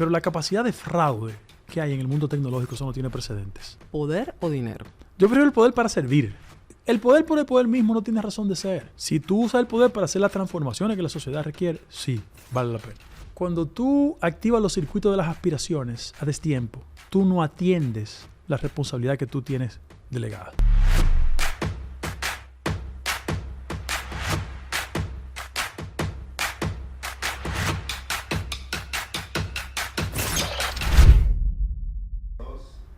Pero la capacidad de fraude que hay en el mundo tecnológico, eso no tiene precedentes. ¿Poder o dinero? Yo prefiero el poder para servir. El poder por el poder mismo no tiene razón de ser. Si tú usas el poder para hacer las transformaciones que la sociedad requiere, sí, vale la pena. Cuando tú activas los circuitos de las aspiraciones a destiempo, tú no atiendes la responsabilidad que tú tienes delegada.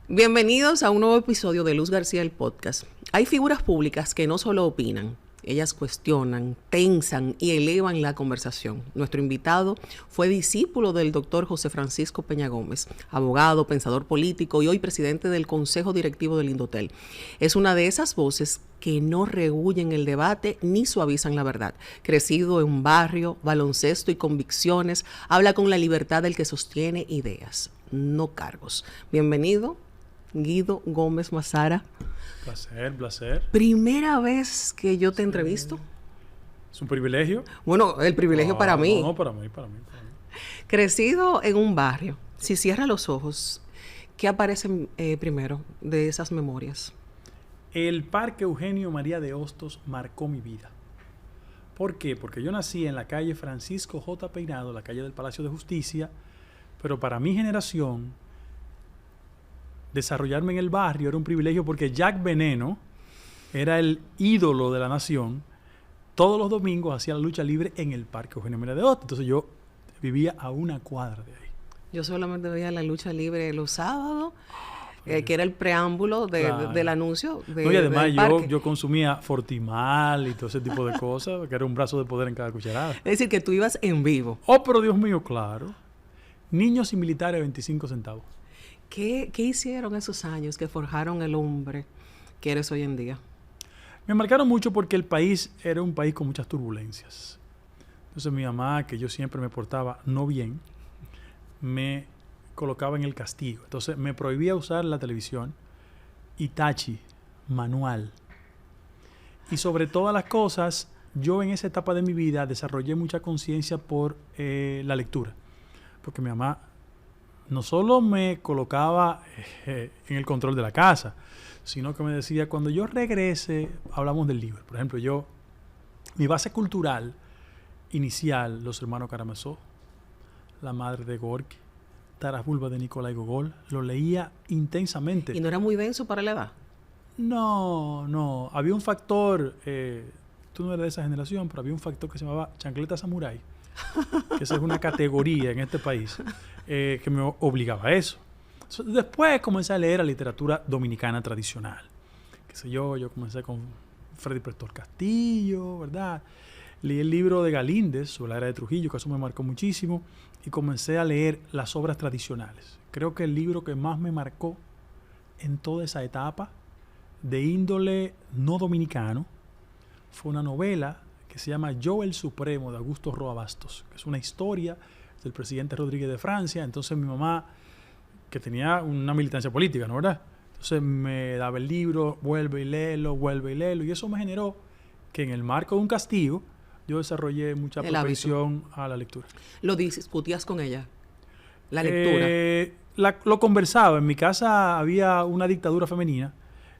Bienvenidos a un nuevo episodio de Luz García, el podcast. Hay figuras públicas que no solo opinan, ellas cuestionan, tensan y elevan la conversación. Nuestro invitado fue discípulo del doctor José Francisco Peña Gómez, abogado, pensador político y hoy presidente del Consejo Directivo del Indotel. Es una de esas voces que no rehúyen el debate ni suavizan la verdad. Crecido en un barrio, baloncesto y convicciones, habla con la libertad del que sostiene ideas, no cargos. Bienvenido, Guido Gómez Mazara. Placer. Primera vez que yo te entrevisto. Es un privilegio. Bueno, el privilegio para mí. No, para mí. Crecido en un barrio, si cierra los ojos, ¿qué aparece primero de esas memorias? El Parque Eugenio María de Hostos marcó mi vida. ¿Por qué? Porque yo nací en la calle Francisco J. Peinado, la calle del Palacio de Justicia, pero para mi generación, desarrollarme en el barrio era un privilegio porque Jack Veneno era el ídolo de la nación. Todos los domingos hacía la lucha libre en el Parque Eugenio María de Hostos. Entonces yo vivía a una cuadra de ahí. Yo solamente veía la lucha libre los sábados, que era el preámbulo del anuncio. No, y además yo consumía Fortimal y todo ese tipo de cosas, que era un brazo de poder en cada cucharada. Es decir, que tú ibas en vivo. Oh, pero Dios mío, claro. Niños y militares, 25 centavos. ¿Qué hicieron esos años que forjaron el hombre que eres hoy en día? Me marcaron mucho porque el país era un país con muchas turbulencias. Entonces mi mamá, que yo siempre me portaba no bien, me colocaba en el castigo. Entonces me prohibía usar la televisión, Hitachi, manual. Y sobre todas las cosas, yo en esa etapa de mi vida desarrollé mucha conciencia por la lectura. Porque mi mamá no solo me colocaba en el control de la casa, sino que me decía, cuando yo regrese, hablamos del libro. Por ejemplo, mi base cultural inicial, Los hermanos Karamazov, La madre de Gorky, Taras Bulba de Nikolai Gogol, lo leía intensamente. ¿Y no era muy denso para la edad? No. Había un factor, tú no eres de esa generación, pero había un factor que se llamaba chancleta samurái, que esa es una categoría en este país, que me obligaba a eso. Después comencé a leer la literatura dominicana tradicional. Yo comencé con Freddy Prestor Castillo, ¿verdad? Leí el libro de Galíndez sobre la era de Trujillo, que eso me marcó muchísimo, y comencé a leer las obras tradicionales. Creo que el libro que más me marcó en toda esa etapa, de índole no dominicano, fue una novela que se llama Yo el Supremo, de Augusto Roa Bastos, que es una historia del presidente Rodríguez de Francia. Entonces mi mamá, que tenía una militancia política, ¿no verdad? Entonces me daba el libro, vuelve y léelo, y eso me generó que en el marco de un castigo yo desarrollé mucha propensión a la lectura. ¿Lo discutías con ella? ¿La lectura? Lo conversaba. En mi casa había una dictadura femenina,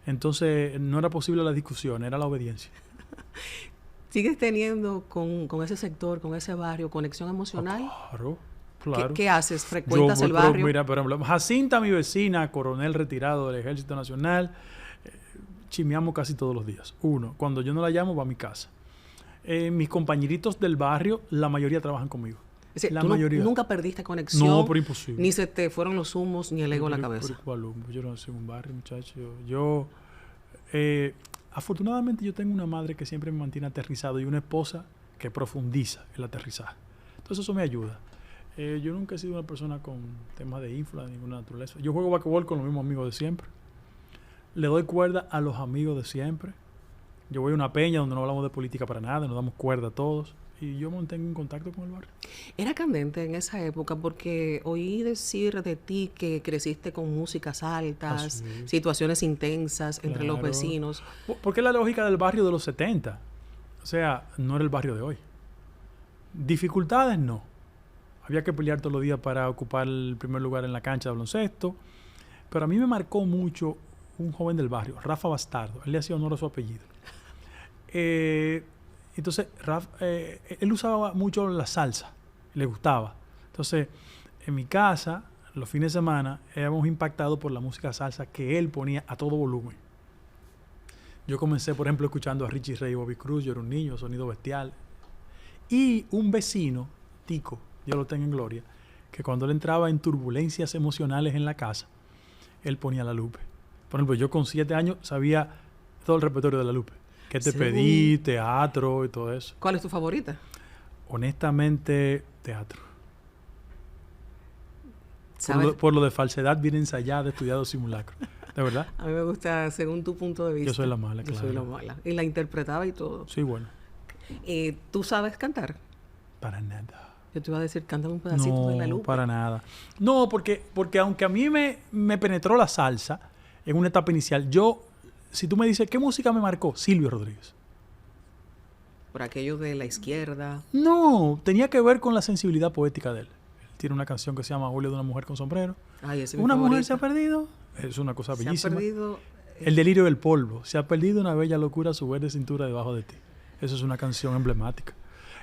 entonces no era posible la discusión, era la obediencia. ¿Sigues teniendo con ese sector, con ese barrio, conexión emocional? Claro. ¿Qué haces? ¿Frecuentas el barrio? Mira, por ejemplo, Jacinta, mi vecina, coronel retirado del Ejército Nacional, chimeamos casi todos los días. Cuando yo no la llamo, va a mi casa. Mis compañeritos del barrio, la mayoría trabajan conmigo. Es decir, nunca perdiste conexión. No, por imposible. Ni se te fueron los humos, ni el ego a la cabeza. Yo no soy un barrio, muchacho. Afortunadamente yo tengo una madre que siempre me mantiene aterrizado y una esposa que profundiza el aterrizaje. Entonces eso me ayuda. Yo nunca he sido una persona con temas de infla de ninguna naturaleza. Yo juego basquetbol con los mismos amigos de siempre. Le doy cuerda a los amigos de siempre. Yo voy a una peña donde no hablamos de política para nada, nos damos cuerda a todos. Y yo mantengo un contacto con el barrio. Era candente en esa época porque oí decir de ti que creciste con músicas altas, situaciones intensas entre los vecinos. Porque es la lógica del barrio de los 70. O sea, no era el barrio de hoy. Dificultades no. Había que pelear todos los días para ocupar el primer lugar en la cancha de baloncesto. Pero a mí me marcó mucho un joven del barrio, Rafa Bastardo. Él le hacía honor a su apellido. Entonces, él usaba mucho la salsa. Le gustaba. Entonces, en mi casa, los fines de semana, éramos impactados por la música salsa que él ponía a todo volumen. Yo comencé, por ejemplo, escuchando a Richie Ray y Bobby Cruz. Yo era un niño, Sonido Bestial. Y un vecino, Tico, Dios lo tenga en gloria, que cuando él entraba en turbulencias emocionales en la casa, él ponía La Lupe. Por ejemplo, yo con 7 años sabía todo el repertorio de La Lupe. ¿Qué te pedí? Teatro y todo eso. ¿Cuál es tu favorita? Honestamente, teatro. Por lo de falsedad bien ensayada, estudiado simulacro. ¿De verdad? A mí me gusta según tu punto de vista. Yo soy la mala, claro. Yo soy la mala. Y la interpretaba y todo. Sí, bueno. ¿Tú sabes cantar? Para nada. Yo te iba a decir, cántame un pedacito de La Lupe. No, para nada. No, porque aunque a mí me penetró la salsa en una etapa inicial, si tú me dices, ¿qué música me marcó? Silvio Rodríguez. ¿Por aquello de la izquierda? No, tenía que ver con la sensibilidad poética de él. Él tiene una canción que se llama Huele de una mujer con sombrero. Ay, ese es Una mi mujer favorita. se ha perdido. Es una cosa bellísima. Se ha perdido... El delirio del polvo. Se ha perdido una bella locura, su verde cintura debajo de ti. Eso es una canción emblemática.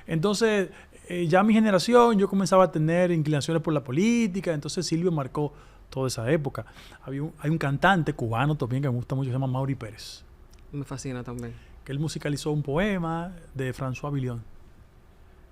Entonces, ya mi generación, yo comenzaba a tener inclinaciones por la política. Entonces Silvio marcó toda esa época. Hay un cantante cubano también que me gusta mucho, se llama Mauri Pérez. Me fascina también. Que él musicalizó un poema de François Villon.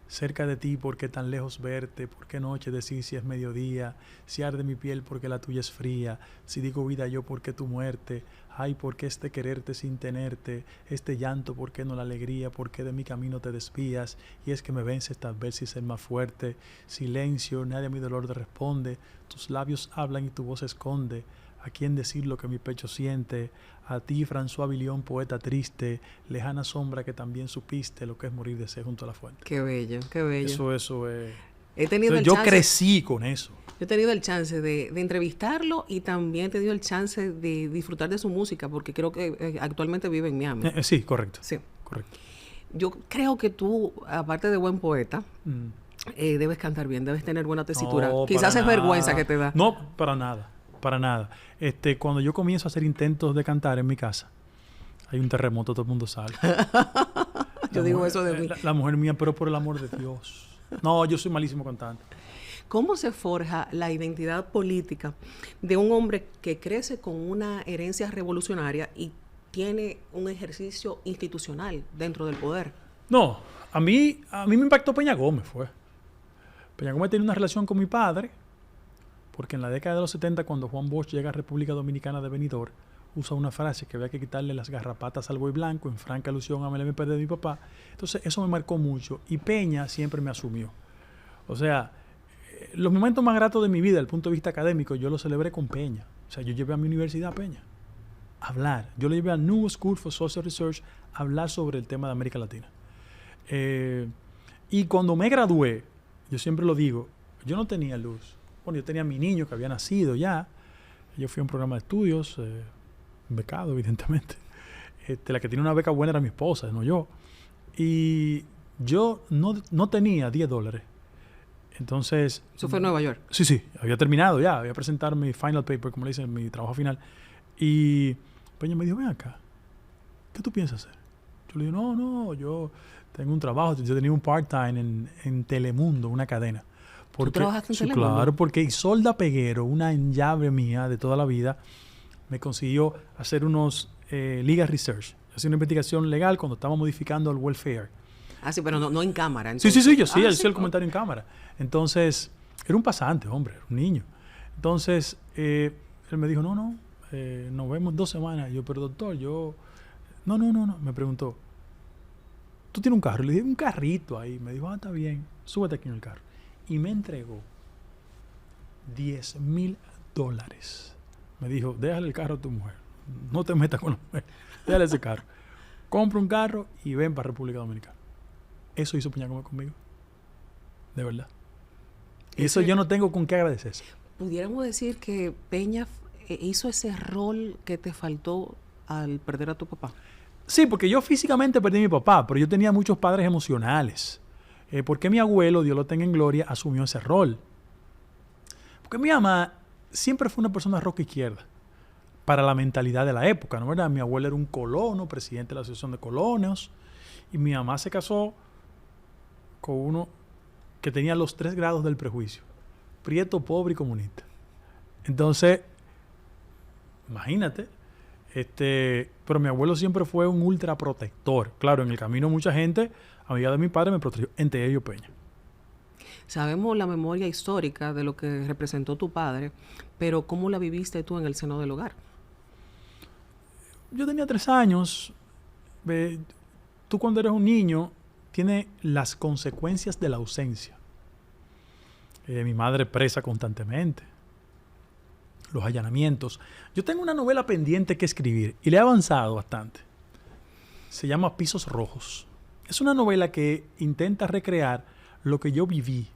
Cerca de ti, ¿por qué tan lejos verte? ¿Por qué noche decir si es mediodía? Si arde mi piel, ¿por qué la tuya es fría? Si digo vida yo, ¿por qué tu muerte? Ay, ¿por qué este quererte sin tenerte? Este llanto, ¿por qué no la alegría? ¿Por qué de mi camino te desvías? Y es que me vences tal vez si ser más fuerte. Silencio, nadie a mi dolor te responde. Tus labios hablan y tu voz esconde. ¿A quién decir lo que mi pecho siente? A ti, François Villon, poeta triste, lejana sombra que también supiste lo que es morir de sed junto a la fuente. Qué bello, qué bello. Eso es... He tenido yo crecí con eso. Yo he tenido el chance de entrevistarlo y también he tenido el chance de disfrutar de su música porque creo que actualmente vive en Miami. Sí, correcto. Sí. Correcto. Yo creo que tú, aparte de buen poeta, debes cantar bien, debes tener buena tesitura. No, quizás es vergüenza que te da. No, para nada. Para nada. Cuando yo comienzo a hacer intentos de cantar en mi casa, hay un terremoto, todo el mundo sale. Yo digo eso de mí. La mujer mía, pero por el amor de Dios. No, yo soy malísimo cantante. ¿Cómo se forja la identidad política de un hombre que crece con una herencia revolucionaria y tiene un ejercicio institucional dentro del poder? No, a mí me impactó Peña Gómez, fue. Peña Gómez tenía una relación con mi padre, porque en la década de los 70, cuando Juan Bosch llega a República Dominicana de Benidorm, usa una frase que había que quitarle las garrapatas al buey blanco, en franca alusión a MP de mi papá. Entonces, eso me marcó mucho. Y Peña siempre me asumió. O sea, los momentos más gratos de mi vida, desde el punto de vista académico, yo los celebré con Peña. O sea, yo llevé a mi universidad a Peña a hablar. Yo le llevé al New School for Social Research a hablar sobre el tema de América Latina. Y cuando me gradué, yo siempre lo digo, yo no tenía luz. Bueno, yo tenía a mi niño que había nacido ya. Yo fui a un programa de estudios, becado, evidentemente. La que tenía una beca buena era mi esposa, no yo. Y yo no tenía $10. Entonces... ¿Eso fue en Nueva York? Sí. Había terminado ya. Había presentado mi final paper, como le dicen, mi trabajo final. Y Peña me dijo, ven acá. ¿Qué tú piensas hacer? Yo le digo, no, yo tengo un trabajo. Yo tenía un part-time en Telemundo, una cadena. ¿Tú trabajaste en Telemundo? Claro, porque Isolda Peguero, una llave mía de toda la vida, me consiguió hacer unos legal research. Hacía una investigación legal cuando estaba modificando el welfare. Ah, sí, pero no en cámara. Entonces. Sí, yo hacía el comentario en cámara. Entonces, era un pasante, hombre, era un niño. Entonces, él me dijo, no, nos vemos en 2 semanas. Yo, pero doctor, No. Me preguntó, ¿tú tienes un carro? Le dije, un carrito ahí. Me dijo, está bien, súbete aquí en el carro. Y me entregó $10,000. Me dijo, déjale el carro a tu mujer. No te metas con la mujer. Déjale ese carro. Compra un carro y ven para República Dominicana. Eso hizo Peña Gómez conmigo. De verdad. Y eso yo no tengo con qué agradecerse. Pudiéramos decir que Peña hizo ese rol que te faltó al perder a tu papá. Sí, porque yo físicamente perdí a mi papá, pero yo tenía muchos padres emocionales. ¿Por qué mi abuelo, Dios lo tenga en gloria, asumió ese rol? Porque mi mamá siempre fue una persona roca izquierda para la mentalidad de la época, ¿no verdad? Mi abuelo era un colono, presidente de la Asociación de Colonos, y mi mamá se casó con uno que tenía los 3 grados del prejuicio: prieto, pobre y comunista. Entonces, imagínate, pero mi abuelo siempre fue un ultra protector. Claro, en el camino mucha gente, amiga de mi padre, me protegió, entre ellos Peña. Sabemos la memoria histórica de lo que representó tu padre, pero ¿cómo la viviste tú en el seno del hogar? Yo tenía 3 años. Tú cuando eres un niño tienes las consecuencias de la ausencia. Mi madre presa constantemente. Los allanamientos. Yo tengo una novela pendiente que escribir y le he avanzado bastante. Se llama Pisos Rojos. Es una novela que intenta recrear lo que yo viví.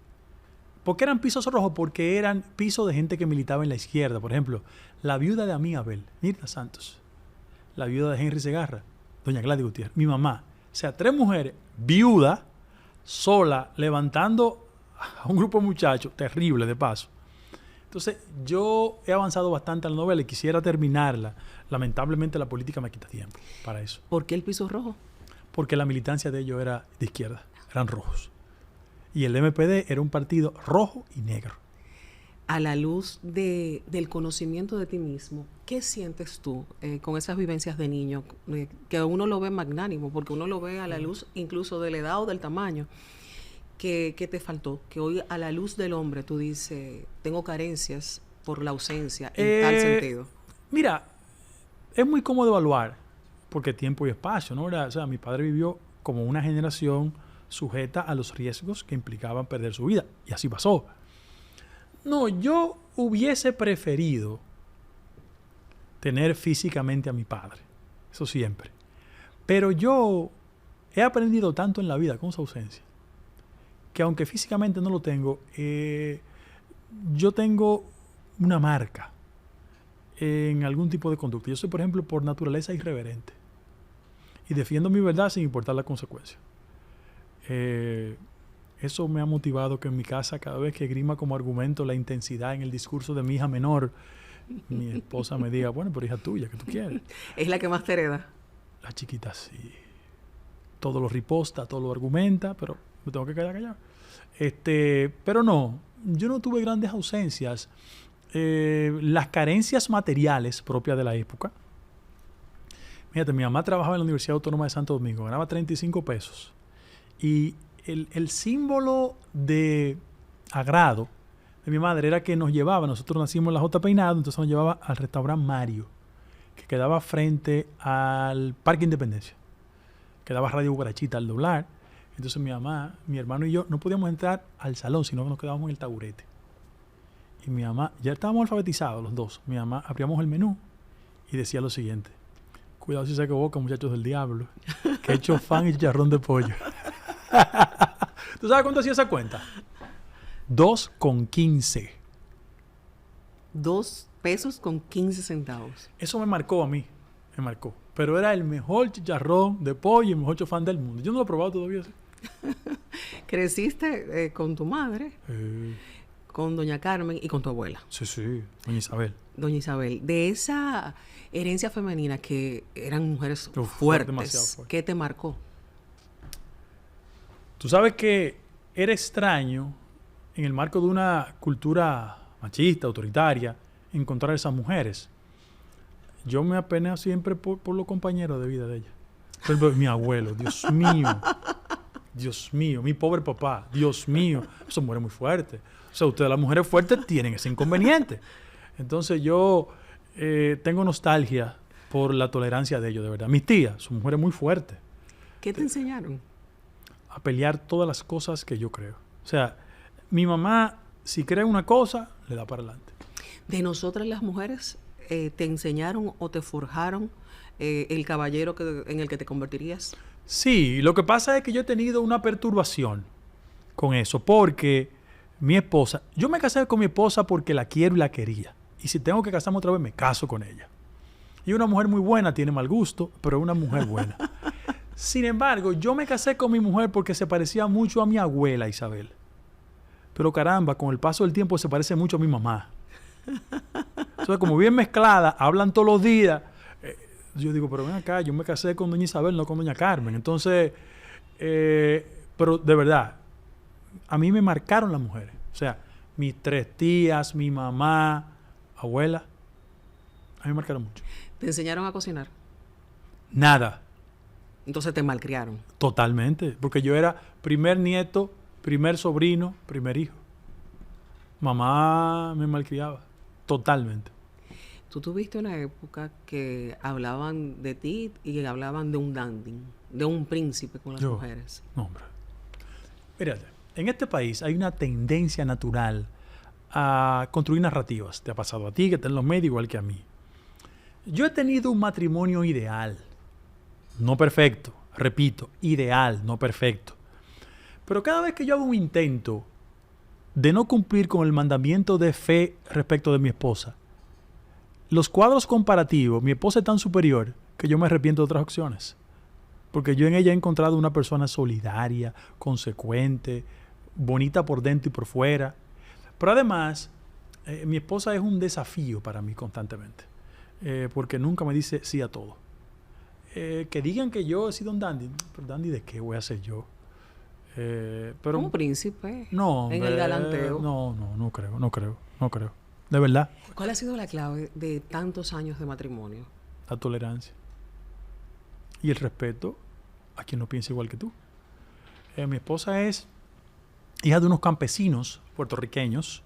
¿Por qué eran pisos rojos? Porque eran pisos de gente que militaba en la izquierda. Por ejemplo, la viuda de Amí Abel, Nirta Santos. La viuda de Henry Segarra, doña Gladys Gutiérrez. Mi mamá. O sea, 3 mujeres, viuda, sola, levantando a un grupo de muchachos, terrible de paso. Entonces, yo he avanzado bastante en la novela y quisiera terminarla. Lamentablemente, la política me quita tiempo para eso. ¿Por qué el piso rojo? Porque la militancia de ellos era de izquierda, eran rojos. Y el MPD era un partido rojo y negro. A la luz del conocimiento de ti mismo, ¿qué sientes tú con esas vivencias de niño? Que uno lo ve magnánimo, porque uno lo ve a la luz incluso de la edad o del tamaño. ¿Qué te faltó? Que hoy a la luz del hombre tú dices, tengo carencias por la ausencia en tal sentido. Mira, es muy cómodo evaluar, porque tiempo y espacio, ¿no? O sea, mi padre vivió como una generación sujeta a los riesgos que implicaban perder su vida, y así pasó. No, yo hubiese preferido tener físicamente a mi padre, eso siempre. Pero yo he aprendido tanto en la vida con su ausencia, que aunque físicamente no lo tengo, yo tengo una marca en algún tipo de conducta. Yo soy, por ejemplo, por naturaleza irreverente. Y defiendo mi verdad sin importar la consecuencia. Eso me ha motivado que en mi casa, cada vez que grima como argumento la intensidad en el discurso de mi hija menor, mi esposa me diga, bueno, pero hija tuya, ¿qué tú quieres? ¿Es la que más te hereda? La chiquita sí. Todo lo riposta, todo lo argumenta, pero me tengo que quedar callado. Pero no, yo no tuve grandes ausencias. Las carencias materiales propias de la época. Fíjate, mi mamá trabajaba en la Universidad Autónoma de Santo Domingo, ganaba 35 pesos. Y el símbolo de agrado de mi madre era que nos llevaba, nosotros nacimos en la J. Peinado, entonces nos llevaba al restaurante Mario, que quedaba frente al Parque Independencia. Quedaba Radio Guarachita al doblar. Entonces mi mamá, mi hermano y yo no podíamos entrar al salón, sino que nos quedábamos en el taburete. Y mi mamá, ya estábamos alfabetizados los dos. Mi mamá, abríamos el menú y decía lo siguiente: cuidado si se equivoca, muchachos del diablo, que he hecho fan y chicharrón de pollo. ¿Tú sabes cuánto hacía esa cuenta? 2,15. 2 pesos con 15 centavos. Eso me marcó a mí, me marcó. Pero era el mejor chicharrón de pollo y el mejor chofán del mundo. Yo no lo he probado todavía. ¿Sí? Creciste con tu madre, con doña Carmen y con tu abuela. Sí, doña Isabel. Doña Isabel, de esa herencia femenina que eran mujeres demasiado fuertes, fuerte. ¿qué te marcó? Tú sabes que era extraño, en el marco de una cultura machista, autoritaria, encontrar esas mujeres. Yo me apeno siempre por los compañeros de vida de ella. Por ejemplo, mi abuelo, Dios mío, mi pobre papá, Dios mío, son mujeres muy fuertes. O sea, ustedes las mujeres fuertes tienen ese inconveniente. Entonces yo tengo nostalgia por la tolerancia de ellos, de verdad. Mis tías son mujeres muy fuertes. ¿Qué te enseñaron? A pelear todas las cosas que yo creo. O sea, mi mamá, si cree una cosa, le da para adelante. ¿De nosotras las mujeres te enseñaron o te forjaron el caballero en el que te convertirías? Sí, lo que pasa es que yo he tenido una perturbación con eso, porque mi esposa, yo me casé con mi esposa porque la quiero y la quería. Y si tengo que casarme otra vez, me caso con ella. Y una mujer muy buena tiene mal gusto, pero es una mujer buena. Sin embargo, yo me casé con mi mujer porque se parecía mucho a mi abuela Isabel. Pero caramba, con el paso del tiempo se parece mucho a mi mamá. Entonces, como bien mezclada, hablan todos los días. Yo digo, pero ven acá, yo me casé con doña Isabel, no con doña Carmen. Entonces, pero de verdad, a mí me marcaron las mujeres. O sea, mis 3 tías, mi mamá, abuela, a mí me marcaron mucho. ¿Te enseñaron a cocinar? Nada. Entonces te malcriaron. Totalmente. Porque yo era primer nieto, primer sobrino, primer hijo. Mamá me malcriaba. Totalmente. Tú tuviste una época que hablaban de ti y hablaban de un dandy, de un príncipe con las mujeres. No, hombre. Fíjate, en este país hay una tendencia natural a construir narrativas. Te ha pasado a ti, que está en los medios, igual que a mí. Yo he tenido un matrimonio ideal. No perfecto. Repito, ideal, no perfecto. Pero cada vez que yo hago un intento de no cumplir con el mandamiento de fe respecto de mi esposa, los cuadros comparativos, mi esposa es tan superior que yo me arrepiento de otras opciones. Porque yo en ella he encontrado una persona solidaria, consecuente, bonita por dentro y por fuera. Pero además, mi esposa es un desafío para mí constantemente. Porque nunca me dice sí a todo. Que digan que yo he sido un dandy. ¿Pero dandy de qué voy a ser yo? Pero, un príncipe. No, en el galanteo. No creo. De verdad. ¿Cuál ha sido la clave de tantos años de matrimonio? La tolerancia. Y el respeto a quien no piensa igual que tú. Mi esposa es hija de unos campesinos puertorriqueños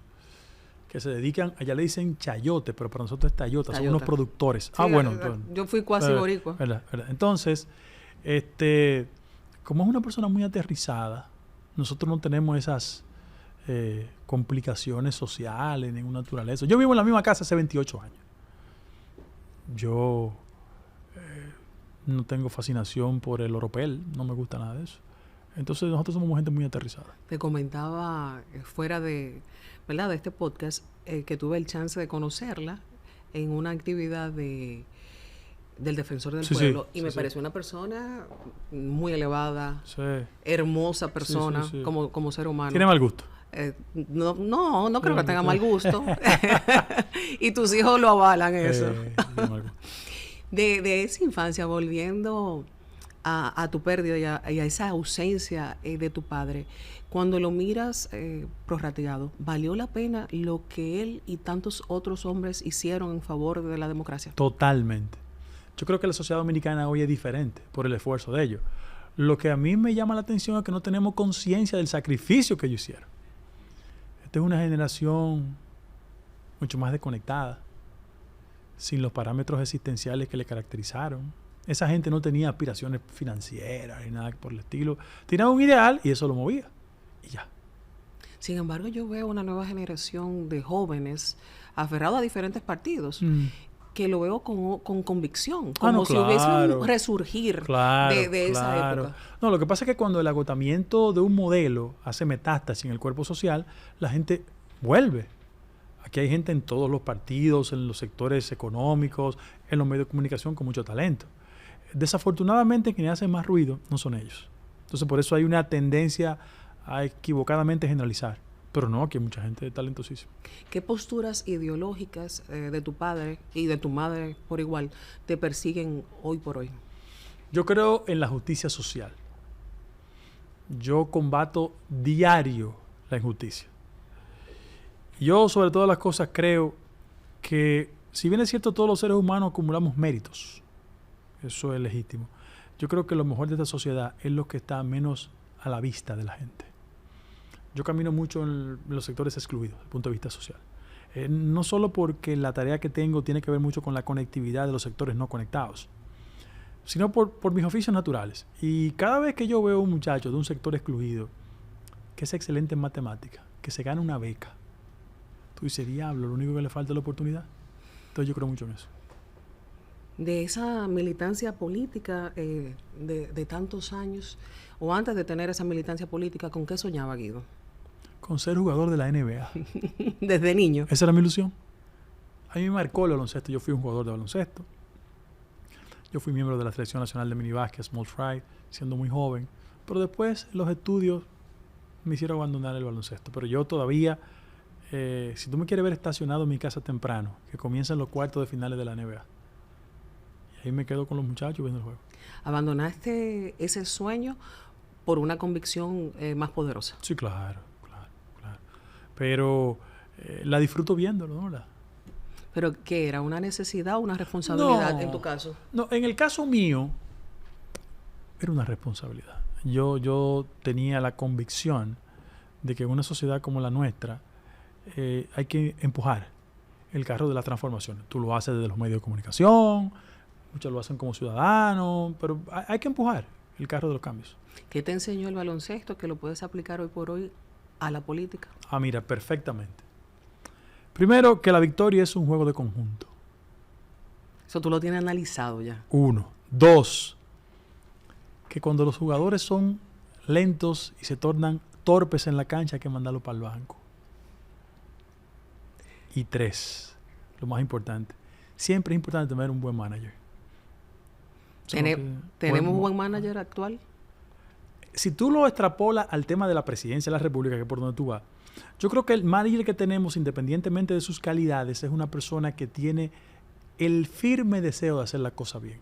que se dedican, allá le dicen chayote, pero para nosotros es tayota, son unos productores. Sí, bueno. Yo fui cuasi boricua. ¿Verdad? Entonces, como es una persona muy aterrizada, nosotros no tenemos esas complicaciones sociales, ninguna naturaleza. Yo vivo en la misma casa hace 28 años. Yo no tengo fascinación por el oropel, no me gusta nada de eso. Entonces nosotros somos gente muy aterrizada. Te comentaba fuera de, ¿verdad?, de este podcast que tuve el chance de conocerla en una actividad del Defensor del Pueblo y me pareció una persona muy elevada, hermosa persona como ser humano. Tiene mal gusto. No creo que tenga mal gusto. Y tus hijos lo avalan eso. De esa infancia, volviendo a tu pérdida y a esa ausencia de tu padre, cuando lo miras prorrateado, ¿valió la pena lo que él y tantos otros hombres hicieron en favor de la democracia? Totalmente. Yo creo que la sociedad dominicana hoy es diferente por el esfuerzo de ellos. Lo que a mí me llama la atención es que no tenemos conciencia del sacrificio que ellos hicieron. Esta es una generación mucho más desconectada, sin los parámetros existenciales que le caracterizaron. Esa gente no tenía aspiraciones financieras ni nada por el estilo. Tenía un ideal y eso lo movía. Y ya. Sin embargo, yo veo una nueva generación de jóvenes aferrados a diferentes partidos que lo veo con convicción, como si hubiese un resurgir de esa época. No, lo que pasa es que cuando el agotamiento de un modelo hace metástasis en el cuerpo social, la gente vuelve. Aquí hay gente en todos los partidos, en los sectores económicos, en los medios de comunicación con mucho talento. Desafortunadamente, quienes hacen más ruido no son ellos. Entonces, por eso hay una tendencia a equivocadamente generalizar. Pero no, aquí hay mucha gente talentosísima. ¿Qué posturas ideológicas de tu padre y de tu madre por igual te persiguen hoy por hoy? Yo creo en la justicia social. Yo combato diario la injusticia. Yo, sobre todas las cosas, creo que, si bien es cierto, todos los seres humanos acumulamos méritos. Eso es legítimo. Yo creo que lo mejor de esta sociedad es lo que está menos a la vista de la gente. Yo camino mucho en los sectores excluidos, desde el punto de vista social. No solo porque la tarea que tengo tiene que ver mucho con la conectividad de los sectores no conectados, sino por mis oficios naturales. Y cada vez que yo veo a un muchacho de un sector excluido que es excelente en matemáticas, que se gana una beca, tú dices, diablo, lo único que le falta es la oportunidad. Entonces yo creo mucho en eso. De esa militancia política de tantos años, o antes de tener esa militancia política, ¿con qué soñaba Guido? Con ser jugador de la NBA. Desde niño. Esa era mi ilusión. A mí me marcó el baloncesto. Yo fui un jugador de baloncesto. Yo fui miembro de la Selección Nacional de Minibásquet, Small Fry, siendo muy joven. Pero después los estudios me hicieron abandonar el baloncesto. Pero yo todavía, si tú me quieres ver estacionado en mi casa temprano, que comienzan los cuartos de finales de la NBA. Y ahí me quedo con los muchachos viendo el juego. ¿Abandonaste ese sueño por una convicción más poderosa? Sí, claro. Pero la disfruto viéndolo, ¿no? ¿Pero qué era? ¿Una necesidad o una responsabilidad en tu caso? No, en el caso mío, era una responsabilidad. Yo tenía la convicción de que en una sociedad como la nuestra hay que empujar el carro de la transformación. Tú lo haces desde los medios de comunicación, muchos lo hacen como ciudadanos, pero hay que empujar el carro de los cambios. ¿Qué te enseñó el baloncesto que lo puedes aplicar hoy por hoy a la política? Mira, perfectamente. Primero, que la victoria es un juego de conjunto. Eso tú lo tienes analizado ya. 1. 2. Que cuando los jugadores son lentos y se tornan torpes en la cancha, hay que mandarlo para el banco. Y 3. Lo más importante. Siempre es importante tener un buen manager. ¿Tenemos un buen manager actual? Si tú lo extrapolas al tema de la presidencia de la República, que es por donde tú vas, yo creo que el manager que tenemos, independientemente de sus calidades, es una persona que tiene el firme deseo de hacer la cosa bien.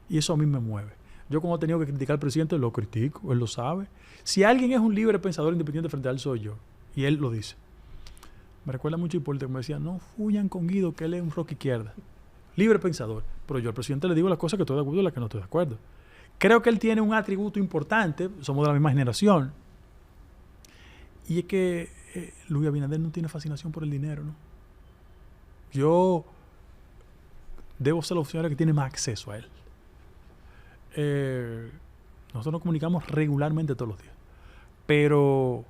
Y eso a mí me mueve. Yo cuando he tenido que criticar al presidente, lo critico, él lo sabe. Si alguien es un libre pensador independiente frente a él, soy yo. Y él lo dice. Me recuerda mucho a Hipólito que me decía, no fuyan con Guido, que él es un rock izquierda. Libre pensador. Pero yo al presidente le digo las cosas que estoy de acuerdo y las que no estoy de acuerdo. Creo que él tiene un atributo importante, somos de la misma generación, y es que Luis Abinader no tiene fascinación por el dinero, ¿no? Yo debo ser la opción que tiene más acceso a él. Nosotros nos comunicamos regularmente todos los días, pero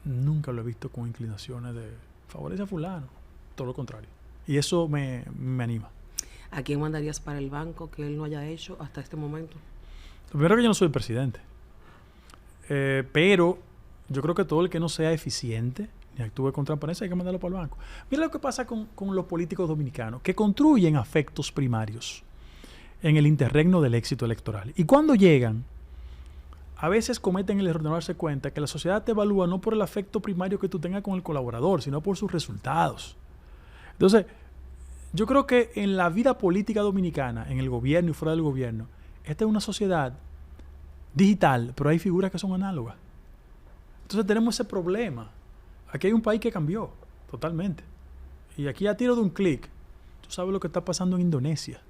nunca lo he visto con inclinaciones de favorece a fulano, todo lo contrario. Y eso me anima. ¿A quién mandarías para el banco que él no haya hecho hasta este momento? Lo primero que yo no soy el presidente. Pero yo creo que todo el que no sea eficiente ni actúe con transparencia hay que mandarlo para el banco. Mira lo que pasa con los políticos dominicanos, que construyen afectos primarios en el interregno del éxito electoral. Y cuando llegan, a veces cometen el error de no darse cuenta que la sociedad te evalúa no por el afecto primario que tú tengas con el colaborador, sino por sus resultados. Entonces, yo creo que en la vida política dominicana, en el gobierno y fuera del gobierno, esta es una sociedad digital, pero hay figuras que son análogas. Entonces tenemos ese problema. Aquí hay un país que cambió totalmente. Y aquí a tiro de un clic, tú sabes lo que está pasando en Indonesia.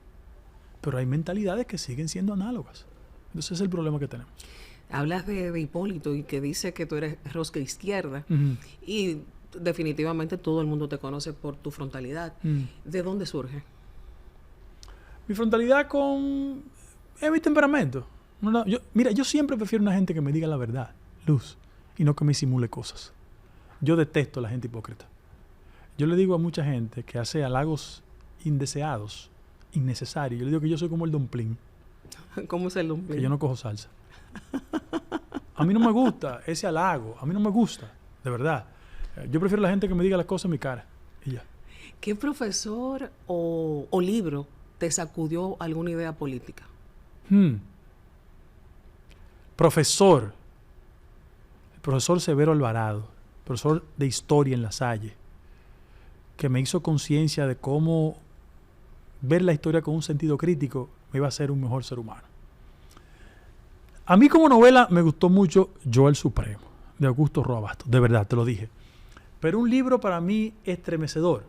Pero hay mentalidades que siguen siendo análogas. Entonces ese es el problema que tenemos. Hablas de Hipólito y que dice que tú eres rosca izquierda. Uh-huh. Y definitivamente todo el mundo te conoce por tu frontalidad. ¿De dónde surge? Mi frontalidad es mi temperamento. Yo siempre prefiero una gente que me diga la verdad, Luz, y no que me simule cosas. Yo detesto a la gente hipócrita. Yo le digo a mucha gente que hace halagos indeseados, innecesarios. Yo le digo que yo soy como el dumpling. ¿Cómo es el dumpling? Que yo no cojo salsa. A mí no me gusta ese halago. A mí no me gusta, de verdad. Yo prefiero la gente que me diga las cosas en mi cara. Y ya. ¿Qué profesor o libro te sacudió alguna idea política? Profesor. El profesor Severo Alvarado. Profesor de historia en La Salle. Que me hizo conciencia de cómo ver la historia con un sentido crítico me iba a hacer un mejor ser humano. A mí como novela me gustó mucho Yo el Supremo, de Augusto Roa Bastos. De verdad, te lo dije. Pero un libro para mí estremecedor.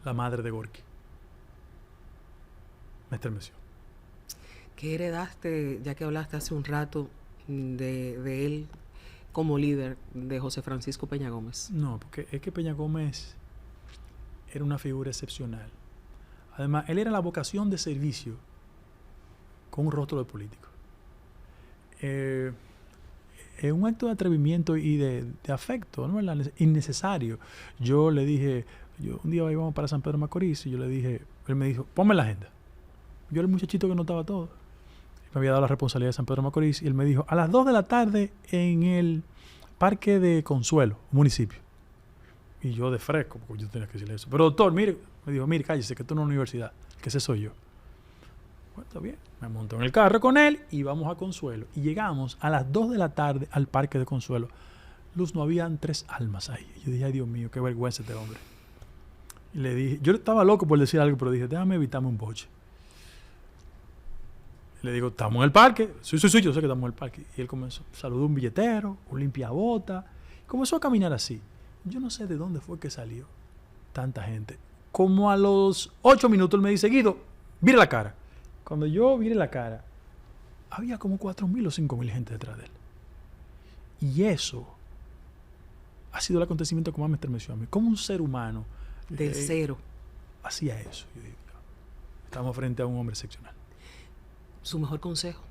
La madre de Gorky. Me estremeció. ¿Qué heredaste, ya que hablaste hace un rato de él como líder de José Francisco Peña Gómez? No, porque es que Peña Gómez era una figura excepcional. Además, él era la vocación de servicio con un rostro de político. Es un acto de atrevimiento y de afecto, ¿no? Innecesario. Yo le dije, un día íbamos para San Pedro de Macorís y yo le dije, él me dijo, ponme la agenda. Yo era el muchachito que notaba todo. Me había dado la responsabilidad de San Pedro de Macorís y él me dijo, a las 2 de la tarde en el Parque de Consuelo, municipio. Y yo de fresco, porque yo tenía que decirle eso. Pero doctor, mire, me dijo, mire, cállese, que esto no es una universidad, que ese soy yo. Bueno, está bien. Me monto en el carro con él y vamos a Consuelo. Y llegamos a las 2 de la tarde al parque de Consuelo. Luz, no habían 3 almas ahí. Yo dije, ay Dios mío, qué vergüenza este hombre. Y le dije, yo estaba loco por decir algo, pero dije, déjame evitarme un boche. Le digo, ¿estamos en el parque? Sí, yo sé que estamos en el parque. Y él comenzó, saludó a un billetero, un limpiabota. Comenzó a caminar así. Yo no sé de dónde fue que salió tanta gente. Como a los 8 minutos él me dice, Guido, vire la cara. Cuando yo viré la cara, había como 4.000 o 5.000 gente detrás de él. Y eso ha sido el acontecimiento que más me estremeció a mí. Como un ser humano Del cero. hacía eso. Yo digo, estamos frente a un hombre excepcional. Su mejor consejo.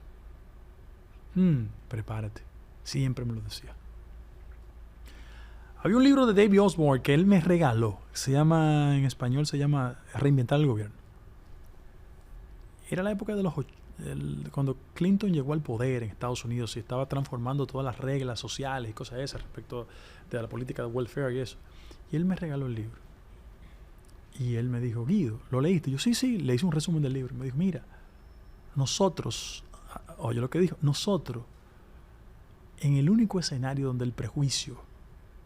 Prepárate. Siempre me lo decía. Había un libro de David Osborne que él me regaló. En español se llama Reinventar el Gobierno. Era la época de cuando Clinton llegó al poder en Estados Unidos y estaba transformando todas las reglas sociales y cosas esas respecto de la política de welfare y eso. Y él me regaló el libro. Y él me dijo, Guido, ¿lo leíste? Yo, sí, le hice un resumen del libro. Me dijo, mira, nosotros, oye lo que dijo, nosotros, en el único escenario donde el prejuicio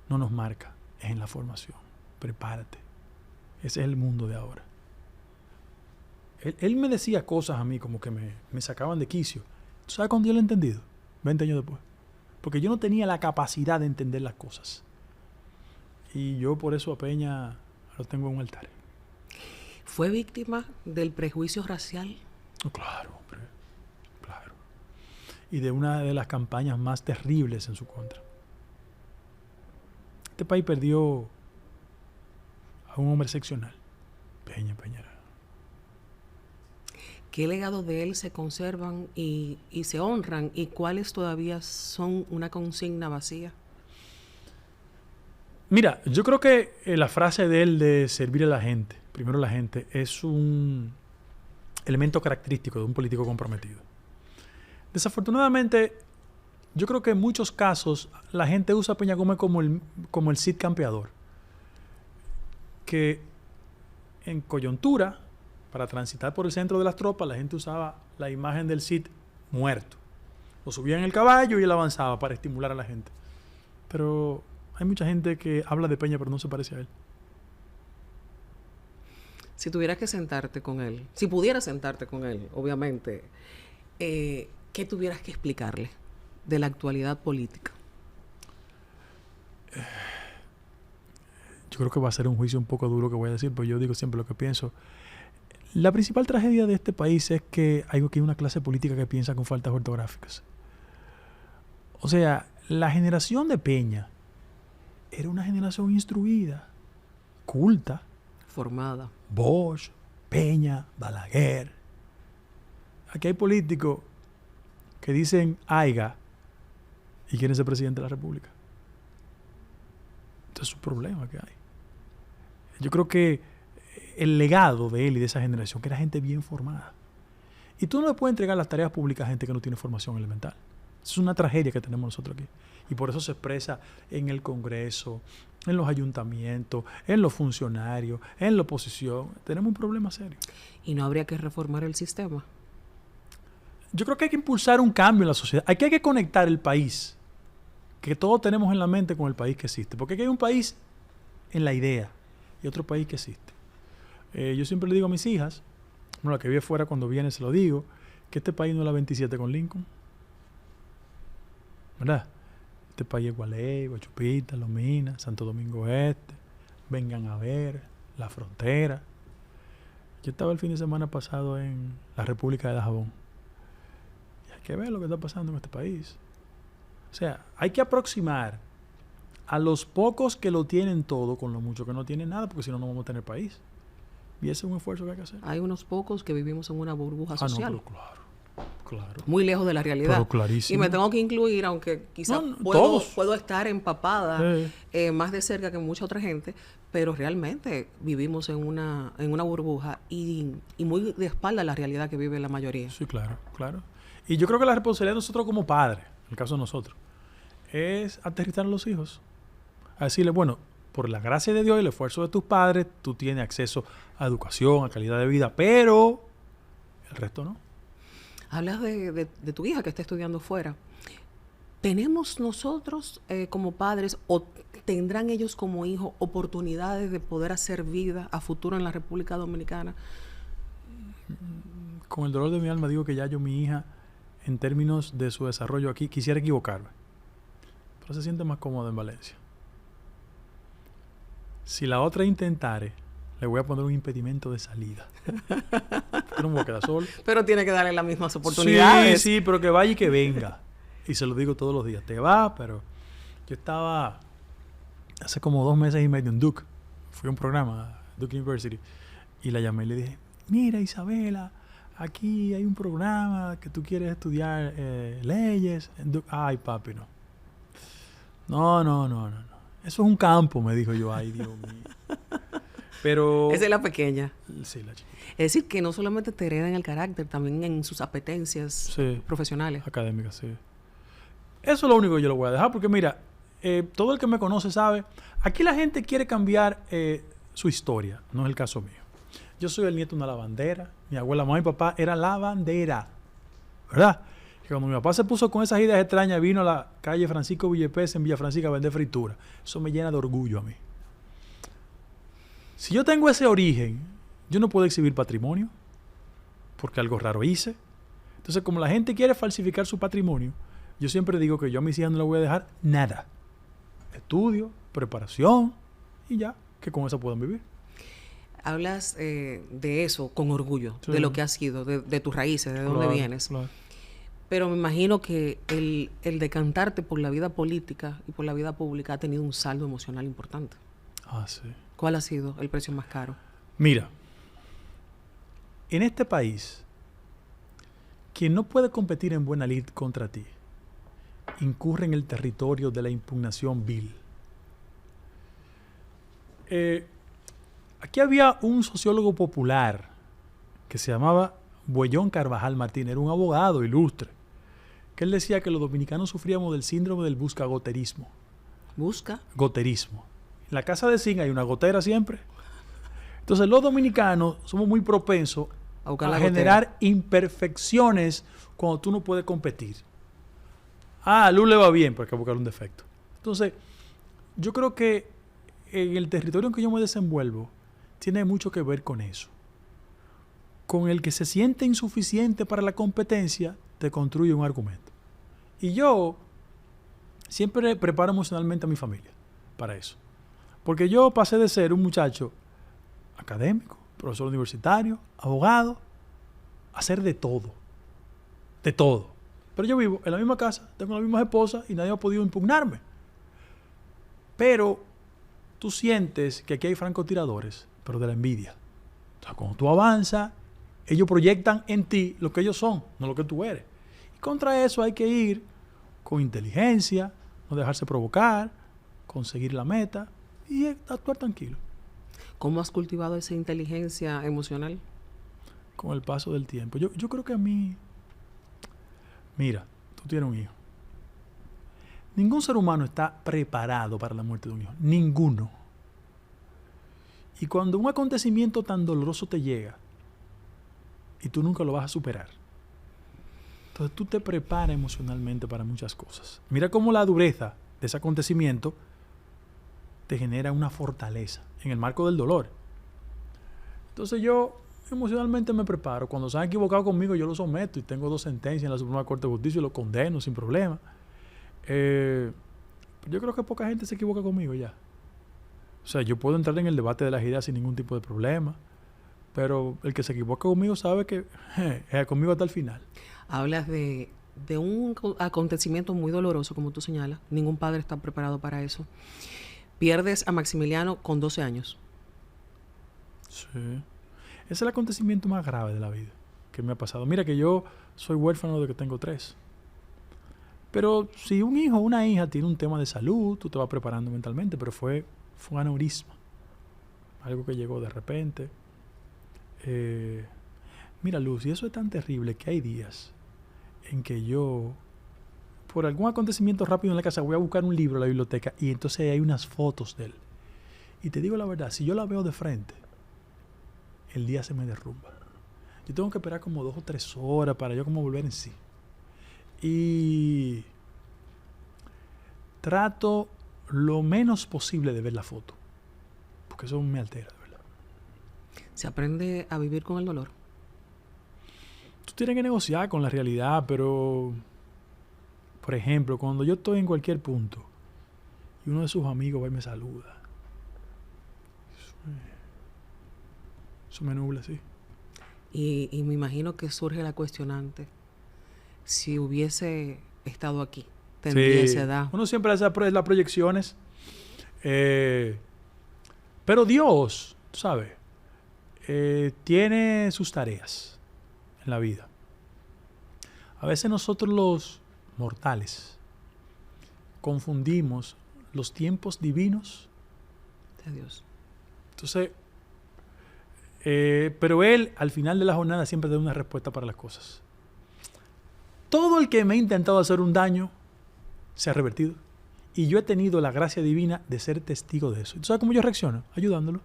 no nos marca, es en la formación. Prepárate. Ese es el mundo de ahora. Él me decía cosas a mí como que me sacaban de quicio. ¿Tú sabes cuándo yo lo he entendido? 20 años después. Porque yo no tenía la capacidad de entender las cosas. Y yo por eso a Peña lo tengo en un altar. ¿Fue víctima del prejuicio racial? Claro, hombre. Claro. Y de una de las campañas más terribles en su contra. Este país perdió a un hombre excepcional. Peña. ¿Qué legados de él se conservan y se honran? ¿Y cuáles todavía son una consigna vacía? Mira, yo creo que la frase de él de servir a la gente, primero la gente, es un elemento característico de un político comprometido. Desafortunadamente, yo creo que en muchos casos la gente usa a Peña Gómez como el Cid campeador. Que en coyuntura, para transitar por el centro de las tropas, la gente usaba la imagen del Cid muerto. Lo subía en el caballo y él avanzaba para estimular a la gente. Pero hay mucha gente que habla de Peña pero no se parece a él. Si tuvieras que sentarte con él, si pudieras sentarte con él, obviamente, ¿qué tuvieras que explicarle de la actualidad política? Yo creo que va a ser un juicio un poco duro que voy a decir, pero yo digo siempre lo que pienso. La principal tragedia de este país es que hay una clase política que piensa con faltas ortográficas. O sea, la generación de Peña era una generación instruida, culta. Formada. Bosch, Peña, Balaguer. Aquí hay políticos que dicen aiga y quieren ser presidente de la República. Entonces es un problema que hay. Yo creo que el legado de él y de esa generación, que era gente bien formada. Y tú no le puedes entregar las tareas públicas a gente que no tiene formación elemental. Es una tragedia que tenemos nosotros aquí. Y por eso se expresa en el Congreso, en los ayuntamientos, en los funcionarios, en la oposición. Tenemos un problema serio. ¿Y no habría que reformar el sistema? Yo creo que hay que impulsar un cambio en la sociedad. Hay que conectar el país que todos tenemos en la mente con el país que existe. Porque aquí hay un país en la idea y otro país que existe. Yo siempre le digo a mis hijas, bueno, la que vive fuera cuando viene se lo digo, que este país no es la 27 con Lincoln. ¿Verdad? Este país es Gualey, Guachupita, Lomina, Santo Domingo Este, vengan a ver, la frontera. Yo estaba el fin de semana pasado en la República de Dajabón. Y hay que ver lo que está pasando en este país. O sea, hay que aproximar a los pocos que lo tienen todo con lo mucho que no tienen nada, porque si no, no vamos a tener país. Y ese es un esfuerzo que hay que hacer. Hay unos pocos que vivimos en una burbuja social. No, pero claro. Muy lejos de la realidad. Pero clarísimo. Y me tengo que incluir, aunque quizás puedo estar empapada más de cerca que mucha otra gente, pero realmente vivimos en una burbuja y muy de espalda a la realidad que vive la mayoría. Sí, claro. Y yo creo que la responsabilidad de nosotros como padres, en el caso de nosotros, es aterrizar a los hijos. A decirle, bueno, por la gracia de Dios y el esfuerzo de tus padres, tú tienes acceso a educación, a calidad de vida, pero el resto no. Hablas de tu hija que está estudiando fuera. ¿Tenemos nosotros como padres o tendrán ellos como hijos oportunidades de poder hacer vida a futuro en la República Dominicana? Con el dolor de mi alma digo que ya yo, mi hija, en términos de su desarrollo aquí, quisiera equivocarme, pero se siente más cómoda en Valencia. Si la otra intentare, le voy a poner un impedimento de salida. Yo no me voy a quedar solo. Pero tiene que darle las mismas oportunidades. Sí, pero que vaya y que venga. Y se lo digo todos los días. Te va, pero yo estaba hace como 2 meses y medio en Duke. Fui a un programa, Duke University. Y la llamé y le dije, mira Isabela, aquí hay un programa que tú quieres estudiar leyes en Duke. Ay, papi, no. No. Eso es un campo, me dijo yo. Ay, Dios mío. Pero... Esa es la pequeña. Sí, la chiquita. Es decir, que no solamente te heredan el carácter, también en sus apetencias profesionales. Académicas, sí. Eso es lo único que yo lo voy a dejar, porque mira, todo el que me conoce sabe, aquí la gente quiere cambiar su historia, no es el caso mío. Yo soy el nieto de una lavandera, mi abuela, mamá y papá era lavandera, ¿verdad? Y cuando mi papá se puso con esas ideas extrañas, vino a la calle Francisco Villepes en Villa Francisca a vender fritura. Eso me llena de orgullo a mí. Si yo tengo ese origen, yo no puedo exhibir patrimonio, porque algo raro hice. Entonces, como la gente quiere falsificar su patrimonio, yo siempre digo que yo a mis hijas no les voy a dejar nada. Estudio, preparación y ya, que con eso puedan vivir. Hablas de eso con orgullo, Sí. de lo que has sido, de tus raíces, de dónde vienes. Claro. Pero me imagino que el decantarte por la vida política y por la vida pública ha tenido un saldo emocional importante. Ah, sí. ¿Cuál ha sido el precio más caro? Mira, en este país, quien no puede competir en buena lid contra ti, incurre en el territorio de la impugnación vil. Aquí había un sociólogo popular que se llamaba Buellón Carvajal Martínez, era un abogado ilustre, que él decía que los dominicanos sufríamos del síndrome del buscagoterismo. ¿Busca? Goterismo. En la casa de zinc hay una gotera siempre. Entonces los dominicanos somos muy propensos a generar imperfecciones cuando tú no puedes competir. Ah, a Luz le va bien, pues hay que buscar un defecto. Entonces, yo creo que en el territorio en que yo me desenvuelvo tiene mucho que ver con eso. Con el que se siente insuficiente para la competencia, te construye un argumento. Y yo siempre preparo emocionalmente a mi familia para eso. Porque yo pasé de ser un muchacho académico, profesor universitario, abogado, a ser de todo. De todo. Pero yo vivo en la misma casa, tengo las mismas esposas y nadie ha podido impugnarme. Pero tú sientes que aquí hay francotiradores, pero de la envidia. O sea, cuando tú avanzas, ellos proyectan en ti lo que ellos son, no lo que tú eres. Y contra eso hay que ir con inteligencia, no dejarse provocar, conseguir la meta y actuar tranquilo. ¿Cómo has cultivado esa inteligencia emocional? Con el paso del tiempo. Yo creo que a mí... Mira, tú tienes un hijo. Ningún ser humano está preparado para la muerte de un hijo. Ninguno. Y cuando un acontecimiento tan doloroso te llega y tú nunca lo vas a superar, entonces tú te preparas emocionalmente para muchas cosas. Mira cómo la dureza de ese acontecimiento te genera una fortaleza en el marco del dolor. Entonces yo emocionalmente me preparo. Cuando se han equivocado conmigo, yo lo someto y tengo 2 sentencias en la Suprema Corte de Justicia y lo condeno sin problema. Yo creo que poca gente se equivoca conmigo ya. O sea, yo puedo entrar en el debate de las ideas sin ningún tipo de problema, pero el que se equivoca conmigo sabe que conmigo hasta el final. Hablas de un acontecimiento muy doloroso, como tú señalas. Ningún padre está preparado para eso. Pierdes a Maximiliano con 12 años. Sí. Ese es el acontecimiento más grave de la vida que me ha pasado. Mira que yo soy huérfano de que tengo 3. Pero si un hijo o una hija tiene un tema de salud, tú te vas preparando mentalmente, pero fue un aneurisma. Algo que llegó de repente. Mira, Luz, y eso es tan terrible que hay días en que yo, por algún acontecimiento rápido en la casa, voy a buscar un libro en la biblioteca y entonces hay unas fotos de él. Y te digo la verdad, si yo la veo de frente, el día se me derrumba. yo tengo que esperar como 2 o 3 horas para yo como volver en sí. Y trato lo menos posible de ver la foto, porque eso me altera, de verdad. ¿Se aprende a vivir con el dolor? Tú tienes que negociar con la realidad, pero, por ejemplo, cuando yo estoy en cualquier punto y uno de sus amigos va y me saluda, eso me nubla, sí. Y me imagino que surge la cuestionante. Si hubiese estado aquí, tendría esa edad. Uno siempre hace las proyecciones. Pero Dios, tú sabes, tiene sus tareas en la vida. A veces nosotros los mortales confundimos los tiempos divinos De Dios. Entonces, pero Él al final de la jornada siempre da una respuesta para las cosas. Todo el que me ha intentado hacer un daño se ha revertido. Y yo he tenido la gracia divina de ser testigo de eso. ¿Tú sabes cómo yo reacciono? Ayudándolo.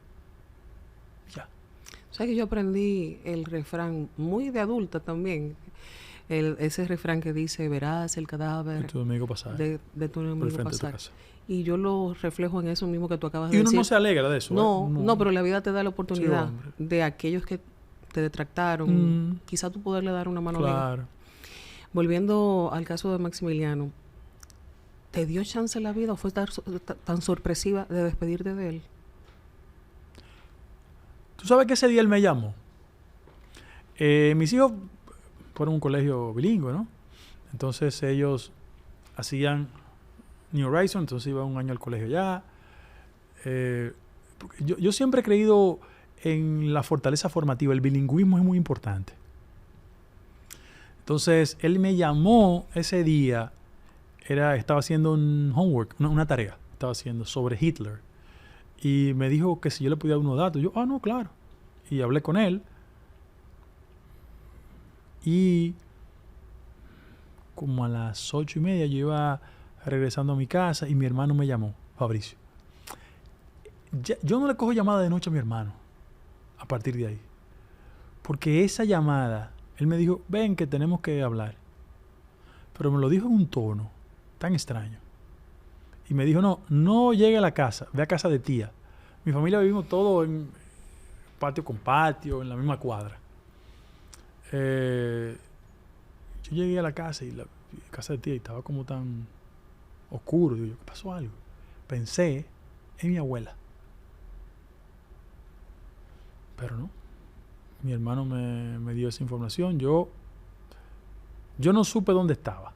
Ya. ¿Sabes que yo aprendí el refrán muy de adulta también? Ese refrán que dice, verás el cadáver De tu enemigo pasar. de tu enemigo frente de tu pasar. casa. Y yo lo reflejo en eso mismo que tú acabas Y de uno decir. no se alegra de eso. No, pero la vida te da la oportunidad Sí, hombre. de aquellos que te detractaron, quizá tú poderle dar una mano amiga. Claro. Volviendo al caso de Maximiliano, ¿te dio chance la vida o fue tan sorpresiva de despedirte de él? ¿Tú sabes que ese día él me llamó? Mis hijos fueron a un colegio bilingüe, ¿no? Entonces ellos hacían New Horizons, entonces iba un año al colegio ya. Yo siempre he creído en la fortaleza formativa. El bilingüismo es muy importante. Entonces, él me llamó ese día. Estaba haciendo un homework, una tarea. Estaba haciendo sobre Hitler. Y me dijo que si yo le podía dar unos datos. Yo, no, claro. Y hablé con él. Y como a las 8:30 yo iba regresando a mi casa y mi hermano me llamó, Fabricio. Yo no le cojo llamada de noche a mi hermano a partir de ahí. Porque esa llamada, él me dijo, ven que tenemos que hablar. Pero me lo dijo en un tono tan extraño. Y me dijo, no llegue a la casa, ve a casa de tía. Mi familia vivimos todo en patio con patio, en la misma cuadra. Yo llegué a la casa y la casa de tía estaba como tan oscuro. Digo, ¿qué pasó algo? Pensé en mi abuela. Pero no. Mi hermano me dio esa información. Yo no supe dónde estaba.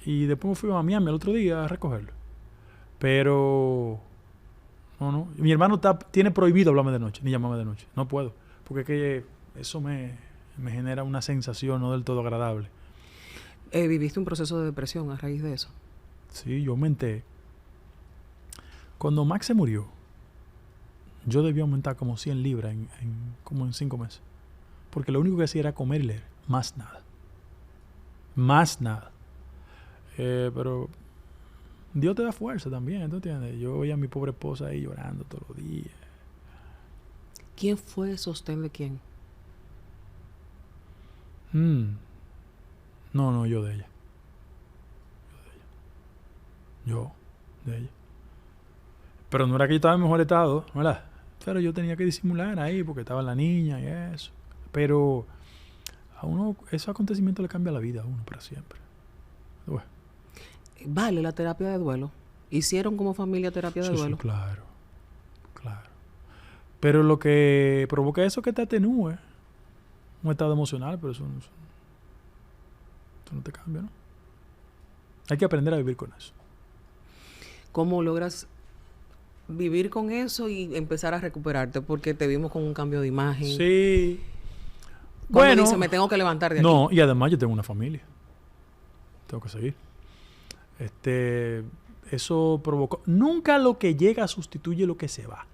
Y después me fui a Miami el otro día a recogerlo. Pero no. Mi hermano tiene prohibido hablarme de noche, ni llamarme de noche. No puedo. Porque es que eso me genera una sensación no del todo agradable. ¿Viviste un proceso de depresión a raíz de eso? Sí, yo aumenté. Cuando Max se murió, yo debí aumentar como 100 libras como en 5 meses. Porque lo único que hacía era comer y leer. Más nada. Más nada. Pero Dios te da fuerza también, ¿tú entiendes? Yo veía a mi pobre esposa ahí llorando todos los días. ¿Quién fue el sostén de quién? No, yo de ella. Yo de ella. Pero no era que yo estaba en mejor estado, ¿verdad? Pero yo tenía que disimular ahí porque estaba la niña y eso. Pero a uno, esos acontecimientos le cambia la vida a uno para siempre. Bueno. ¿Vale la terapia de duelo? ¿Hicieron como familia terapia de duelo? Sí, claro. Pero lo que provoca eso es que te atenúe un estado emocional, pero eso no te cambia, ¿no? Hay que aprender a vivir con eso. ¿Cómo logras vivir con eso y empezar a recuperarte? Porque te vimos con un cambio de imagen. Sí. Cuando dice, me tengo que levantar de aquí. No, y además yo tengo una familia. Tengo que seguir. Eso provocó... Nunca lo que llega sustituye lo que se va.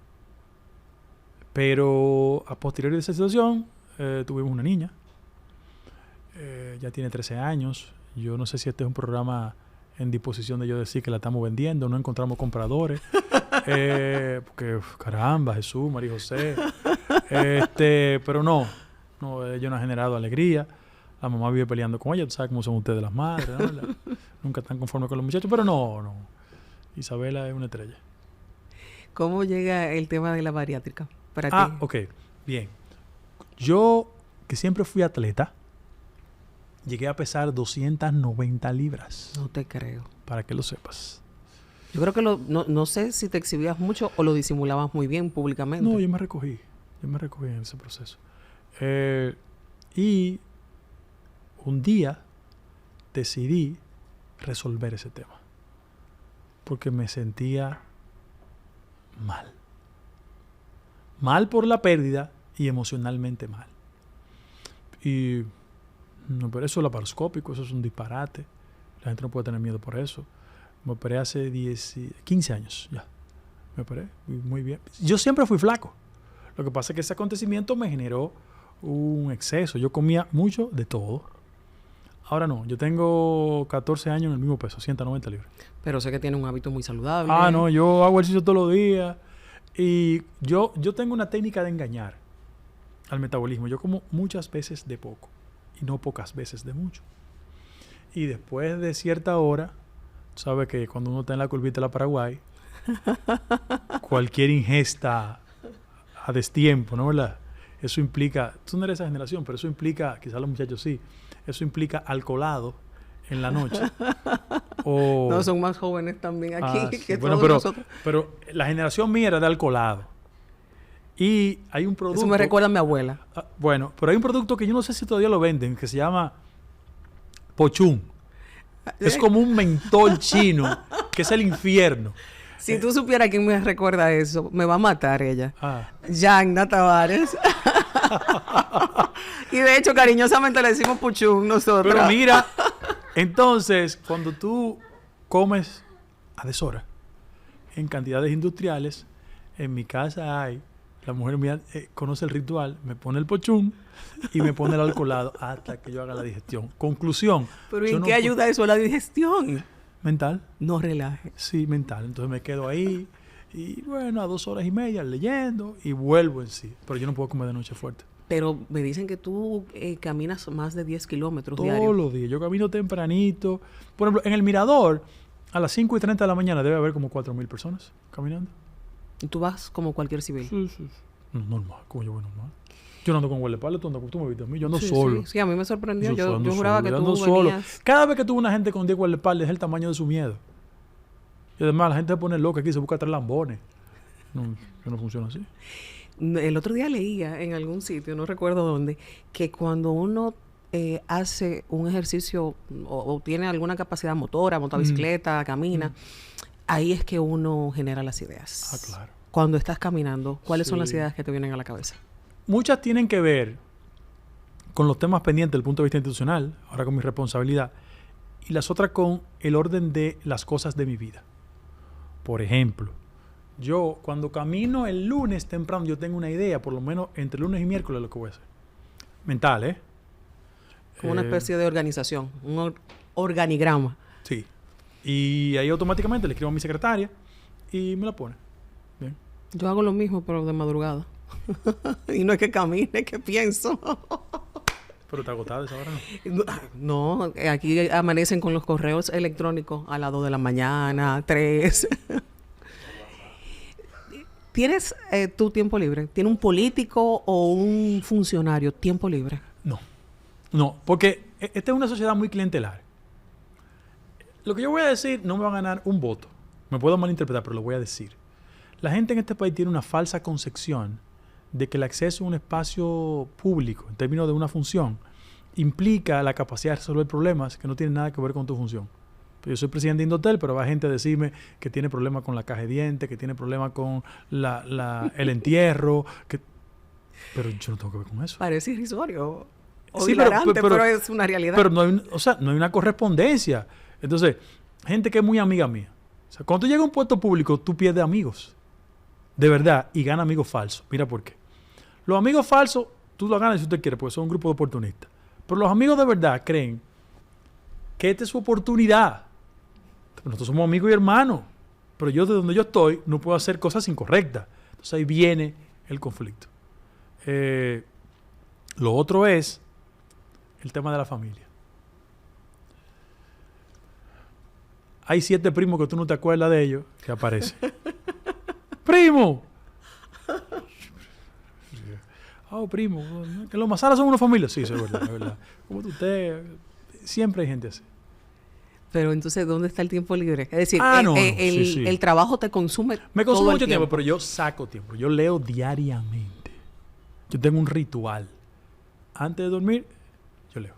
Pero a posteriori de esa situación, tuvimos una niña. Ya tiene 13 años. Yo no sé si este es un programa en disposición de yo decir que la estamos vendiendo. No encontramos compradores. Porque, caramba, Jesús, María José. Pero no. No, ellos no han generado alegría. La mamá vive peleando con ella. Tú sabes cómo son ustedes las madres, ¿no? Nunca están conformes con los muchachos. Pero no. Isabela es una estrella. ¿Cómo llega el tema de la bariátrica para ti? Ok. Bien. Yo, que siempre fui atleta, llegué a pesar 290 libras. No te creo. Para que lo sepas. Yo creo que no sé si te exhibías mucho o lo disimulabas muy bien públicamente. No, yo me recogí en ese proceso. Y un día decidí resolver ese tema. Porque me sentía mal. Mal por la pérdida y emocionalmente mal. Y me operé eso laparoscópico, eso es un disparate. La gente no puede tener miedo por eso. Me operé hace 15 años ya. Me operé muy bien. Yo siempre fui flaco. Lo que pasa es que ese acontecimiento me generó un exceso. Yo comía mucho de todo. Ahora no. Yo tengo 14 años en el mismo peso, 190 libras. Pero sé que tiene un hábito muy saludable. No. Yo hago ejercicio todos los días. Y yo tengo una técnica de engañar al metabolismo. Yo como muchas veces de poco. Y no pocas veces de mucho. Y después de cierta hora, tú sabes que cuando uno está en la curvita de la Paraguay, cualquier ingesta a destiempo, ¿no? ¿Verdad? Eso implica, tú no eres de esa generación, pero eso implica, quizás los muchachos sí, eso implica alcoholado en la noche. No, son más jóvenes también aquí que todos nosotros. Pero la generación mía era de alcoholado. Y hay un producto... Eso me recuerda a mi abuela. Bueno, pero hay un producto que yo no sé si todavía lo venden, que se llama Pochún. Es como un mentol chino, que es el infierno. Si tú supieras quién me recuerda eso, me va a matar ella. Yagna Tavares. Y de hecho, cariñosamente le decimos Puchún nosotros. Pero mira, entonces, cuando tú comes a deshora, en cantidades industriales, en mi casa hay, la mujer mía conoce el ritual, me pone el pochún y me pone el alcoholado hasta que yo haga la digestión. Conclusión. ¿Pero en qué ayuda eso a la digestión? Mental. No relaje. Sí, mental. Entonces me quedo ahí y bueno, a 2 horas y media leyendo y vuelvo en sí. Pero yo no puedo comer de noche fuerte. Pero me dicen que tú caminas más de 10 kilómetros diarios. Todos los días. Yo camino tempranito. Por ejemplo, en el Mirador, a las 5:30 de la mañana debe haber como 4,000 personas caminando. ¿Y tú vas como cualquier civil? Sí. No, normal. ¿Cómo yo voy normal? Yo no ando con guardaespaldas, tú me viste a mí. Yo ando solo. Sí, a mí me sorprendió. Yo solo, juraba que tú venías... solo. Cada vez que tuve una gente con 10 guardaespaldas es el tamaño de su miedo. Y además la gente se pone loca aquí, se busca 3 lambones. No, que no funciona así. El otro día leía en algún sitio, no recuerdo dónde, que cuando uno hace un ejercicio o tiene alguna capacidad motora, monta bicicleta, camina, ahí es que uno genera las ideas. Claro. Cuando estás caminando, ¿cuáles son las ideas que te vienen a la cabeza? Muchas tienen que ver con los temas pendientes desde el punto de vista institucional, ahora con mi responsabilidad, y las otras con el orden de las cosas de mi vida. Por ejemplo, yo cuando camino el lunes temprano, yo tengo una idea, por lo menos entre lunes y miércoles, lo que voy a hacer. Mental, ¿eh? Como una especie de organización, un organigrama. Sí. Y ahí automáticamente le escribo a mi secretaria y me la pone. Bien. Yo hago lo mismo, pero de madrugada. Y no es que camine, es que pienso. Pero te agotada esa hora, ¿no? No, aquí amanecen con los correos electrónicos a las 2 de la mañana, 3. ¿Tienes tu tiempo libre? ¿Tiene un político o un funcionario tiempo libre? No, porque esta es una sociedad muy clientelar. Lo que yo voy a decir no me va a ganar un voto. Me puedo malinterpretar, pero lo voy a decir. La gente en este país tiene una falsa concepción de que el acceso a un espacio público, en términos de una función, implica la capacidad de resolver problemas que no tienen nada que ver con tu función. Yo soy presidente de Indotel, pero va gente a decirme que tiene problemas con la caja de dientes, que tiene problemas con el entierro, pero yo no tengo que ver con eso. Parece irrisorio o sí, hilarante, pero es una realidad. Pero no hay, no hay una correspondencia. Entonces, gente que es muy amiga mía. O sea, cuando tú llegas a un puesto público, tú pierdes amigos. De verdad. Y ganas amigos falsos. Mira por qué. Los amigos falsos, tú los ganas si usted quiere, porque son un grupo de oportunistas. Pero los amigos de verdad creen que esta es su oportunidad. Nosotros somos amigos y hermanos. Pero yo, de donde yo estoy, no puedo hacer cosas incorrectas. Entonces ahí viene el conflicto. Lo otro es el tema de la familia. Hay 7 primos que tú no te acuerdas de ellos que aparecen. ¡Primo! Oh, primo. Que los Mazaras son una familia. Sí, eso es verdad, es verdad. Como usted... Siempre hay gente así. Pero entonces, ¿dónde está el tiempo libre? Es decir, sí. el trabajo te consume. Me consume mucho tiempo, pero yo saco tiempo. Yo leo diariamente. Yo tengo un ritual. Antes de dormir, yo leo.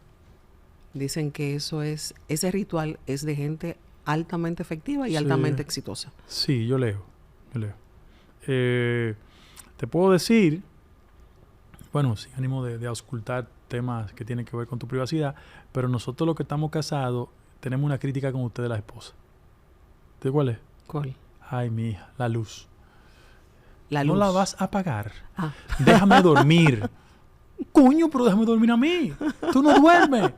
Dicen que ese ritual es de gente altamente efectiva y altamente exitosa. Sí, yo leo. Te puedo decir, bueno, sin ánimo de auscultar temas que tienen que ver con tu privacidad, pero nosotros los que estamos casados tenemos una crítica con ustedes, las esposas. ¿De cuál es? ¿Cuál? Ay, mi hija, la luz. La luz. No la vas a apagar. Déjame dormir. Coño, pero déjame dormir a mí. Tú no duermes.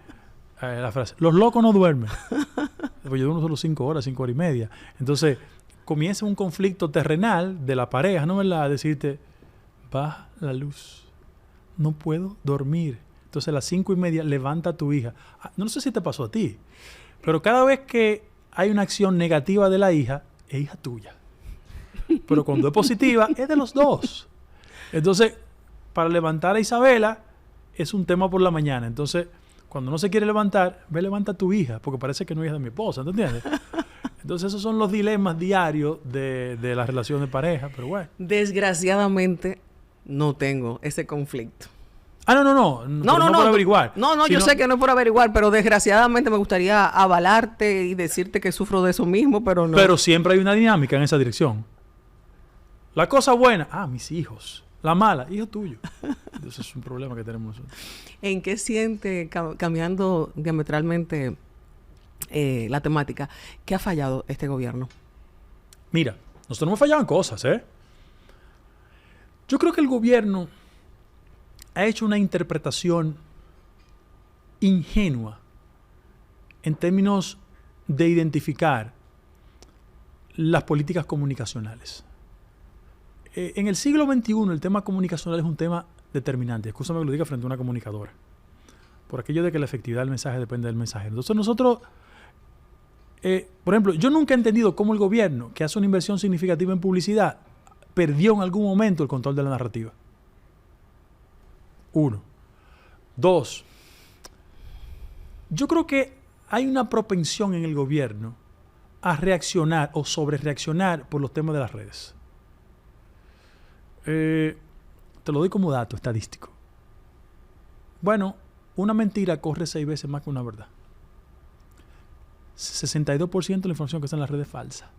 La frase, los locos no duermen. Pues yo duermo solo 5 horas, 5 horas y media. Entonces, comienza un conflicto terrenal de la pareja, ¿no? ¿Verdad? Decirte, baja la luz. No puedo dormir. Entonces, a las 5:30, levanta a tu hija. No sé si te pasó a ti, pero cada vez que hay una acción negativa de la hija, es hija tuya. Pero cuando es positiva, es de los dos. Entonces, para levantar a Isabela, es un tema por la mañana. Entonces, cuando no se quiere levantar, levanta a tu hija, porque parece que no es hija de mi esposa, ¿te entiendes? Entonces, esos son los dilemas diarios de la relación de pareja, pero bueno. Desgraciadamente, no tengo ese conflicto. No por averiguar. No, yo sé que no es por averiguar, pero desgraciadamente me gustaría avalarte y decirte que sufro de eso mismo, pero no. Pero siempre hay una dinámica en esa dirección. La cosa buena, mis hijos. La mala, hijo tuyo. Entonces es un problema que tenemos nosotros. ¿En qué siente, cambiando diametralmente la temática, qué ha fallado este gobierno? Mira, nosotros no hemos fallado en cosas, ¿eh? Yo creo que el gobierno ha hecho una interpretación ingenua en términos de identificar las políticas comunicacionales. En el siglo XXI el tema comunicacional es un tema determinante. Escúchame que lo diga frente a una comunicadora. Por aquello de que la efectividad del mensaje depende del mensajero. Entonces nosotros, por ejemplo, yo nunca he entendido cómo el gobierno, que hace una inversión significativa en publicidad, perdió en algún momento el control de la narrativa. 1. 2. Yo creo que hay una propensión en el gobierno a reaccionar o sobrereaccionar por los temas de las redes. Te lo doy como dato estadístico. Bueno, una mentira corre 6 veces más que una verdad. 62% de la información que está en las redes es falsa.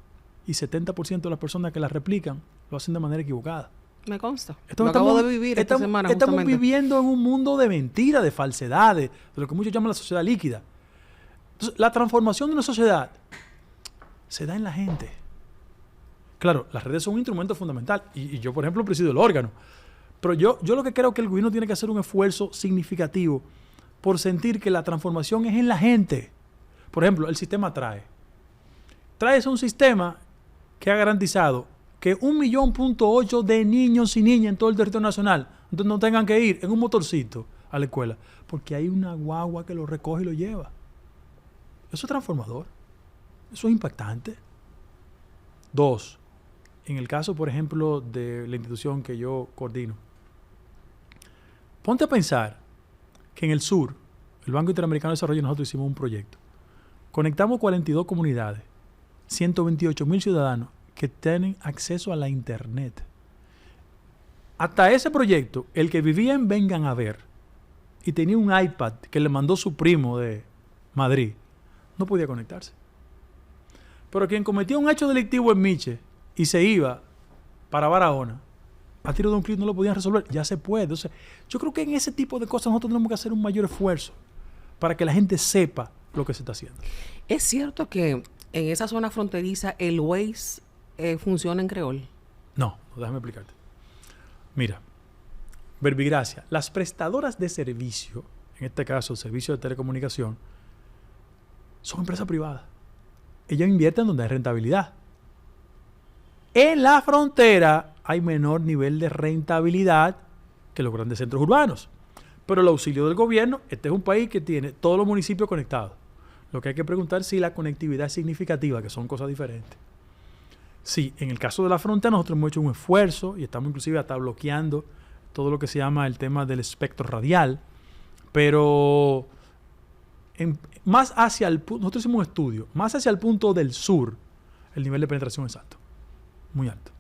Y 70% de las personas que la replican lo hacen de manera equivocada. Me consta. Lo acabo de vivir esta semana justamente. Estamos viviendo en un mundo de mentiras, de falsedades, de lo que muchos llaman la sociedad líquida. Entonces, la transformación de una sociedad se da en la gente. Claro, las redes son un instrumento fundamental. Y yo, por ejemplo, presido el órgano. Pero yo lo que creo que el gobierno tiene que hacer un esfuerzo significativo por sentir que la transformación es en la gente. Por ejemplo, el sistema TRAE. TRAE es un sistema que ha garantizado que 1,8 millones de niños y niñas en todo el territorio nacional no tengan que ir en un motorcito a la escuela, porque hay una guagua que lo recoge y lo lleva. Eso es transformador. Eso es impactante. 2. En el caso, por ejemplo, de la institución que yo coordino, ponte a pensar que en el sur, el Banco Interamericano de Desarrollo, nosotros hicimos un proyecto. Conectamos 42 comunidades, 128,000 ciudadanos que tienen acceso a la internet. Hasta ese proyecto, el que vivía en Vengan a Ver y tenía un iPad que le mandó su primo de Madrid, no podía conectarse. Pero quien cometía un hecho delictivo en Miche y se iba para Barahona, a tiro de un clic no lo podían resolver. Ya se puede. Entonces, yo creo que en ese tipo de cosas nosotros tenemos que hacer un mayor esfuerzo para que la gente sepa lo que se está haciendo. ¿Es cierto que en esa zona fronteriza el Waze funciona en creol? No, déjame explicarte. Mira, Verbigracia, las prestadoras de servicio, en este caso el servicio de telecomunicación, son empresas privadas. Ellas invierten donde hay rentabilidad. En la frontera hay menor nivel de rentabilidad que los grandes centros urbanos. Pero el auxilio del gobierno, este es un país que tiene todos los municipios conectados. Lo que hay que preguntar es si la conectividad es significativa, que son cosas diferentes. Sí, en el caso de la frontera nosotros hemos hecho un esfuerzo y estamos inclusive hasta bloqueando todo lo que se llama el tema del espectro radial, pero más hacia el punto, nosotros hicimos un estudio, más hacia el punto del sur, el nivel de penetración es alto, muy alto.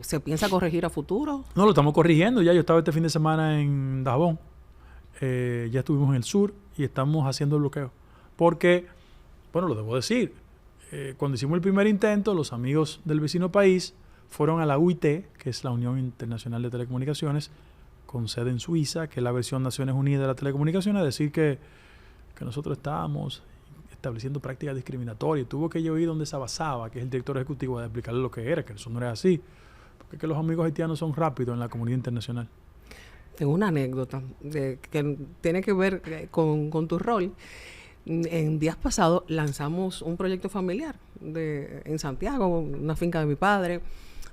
¿Se piensa corregir a futuro? No, lo estamos corrigiendo. Ya yo estaba este fin de semana en Dajabón. Ya estuvimos en el sur y estamos haciendo el bloqueo. Porque, bueno, lo debo decir, cuando hicimos el primer intento, los amigos del vecino país fueron a la UIT, que es la Unión Internacional de Telecomunicaciones, con sede en Suiza, que es la versión Naciones Unidas de la Telecomunicaciones, a decir que nosotros estábamos estableciendo prácticas discriminatorias. Tuvo que yo ir donde Sabasaba, que es el director ejecutivo, a explicarle lo que era, que eso no era así. Porque que los amigos haitianos son rápidos en la comunidad internacional. Tengo una anécdota que tiene que ver con tu rol. En días pasados lanzamos un proyecto familiar en Santiago, una finca de mi padre,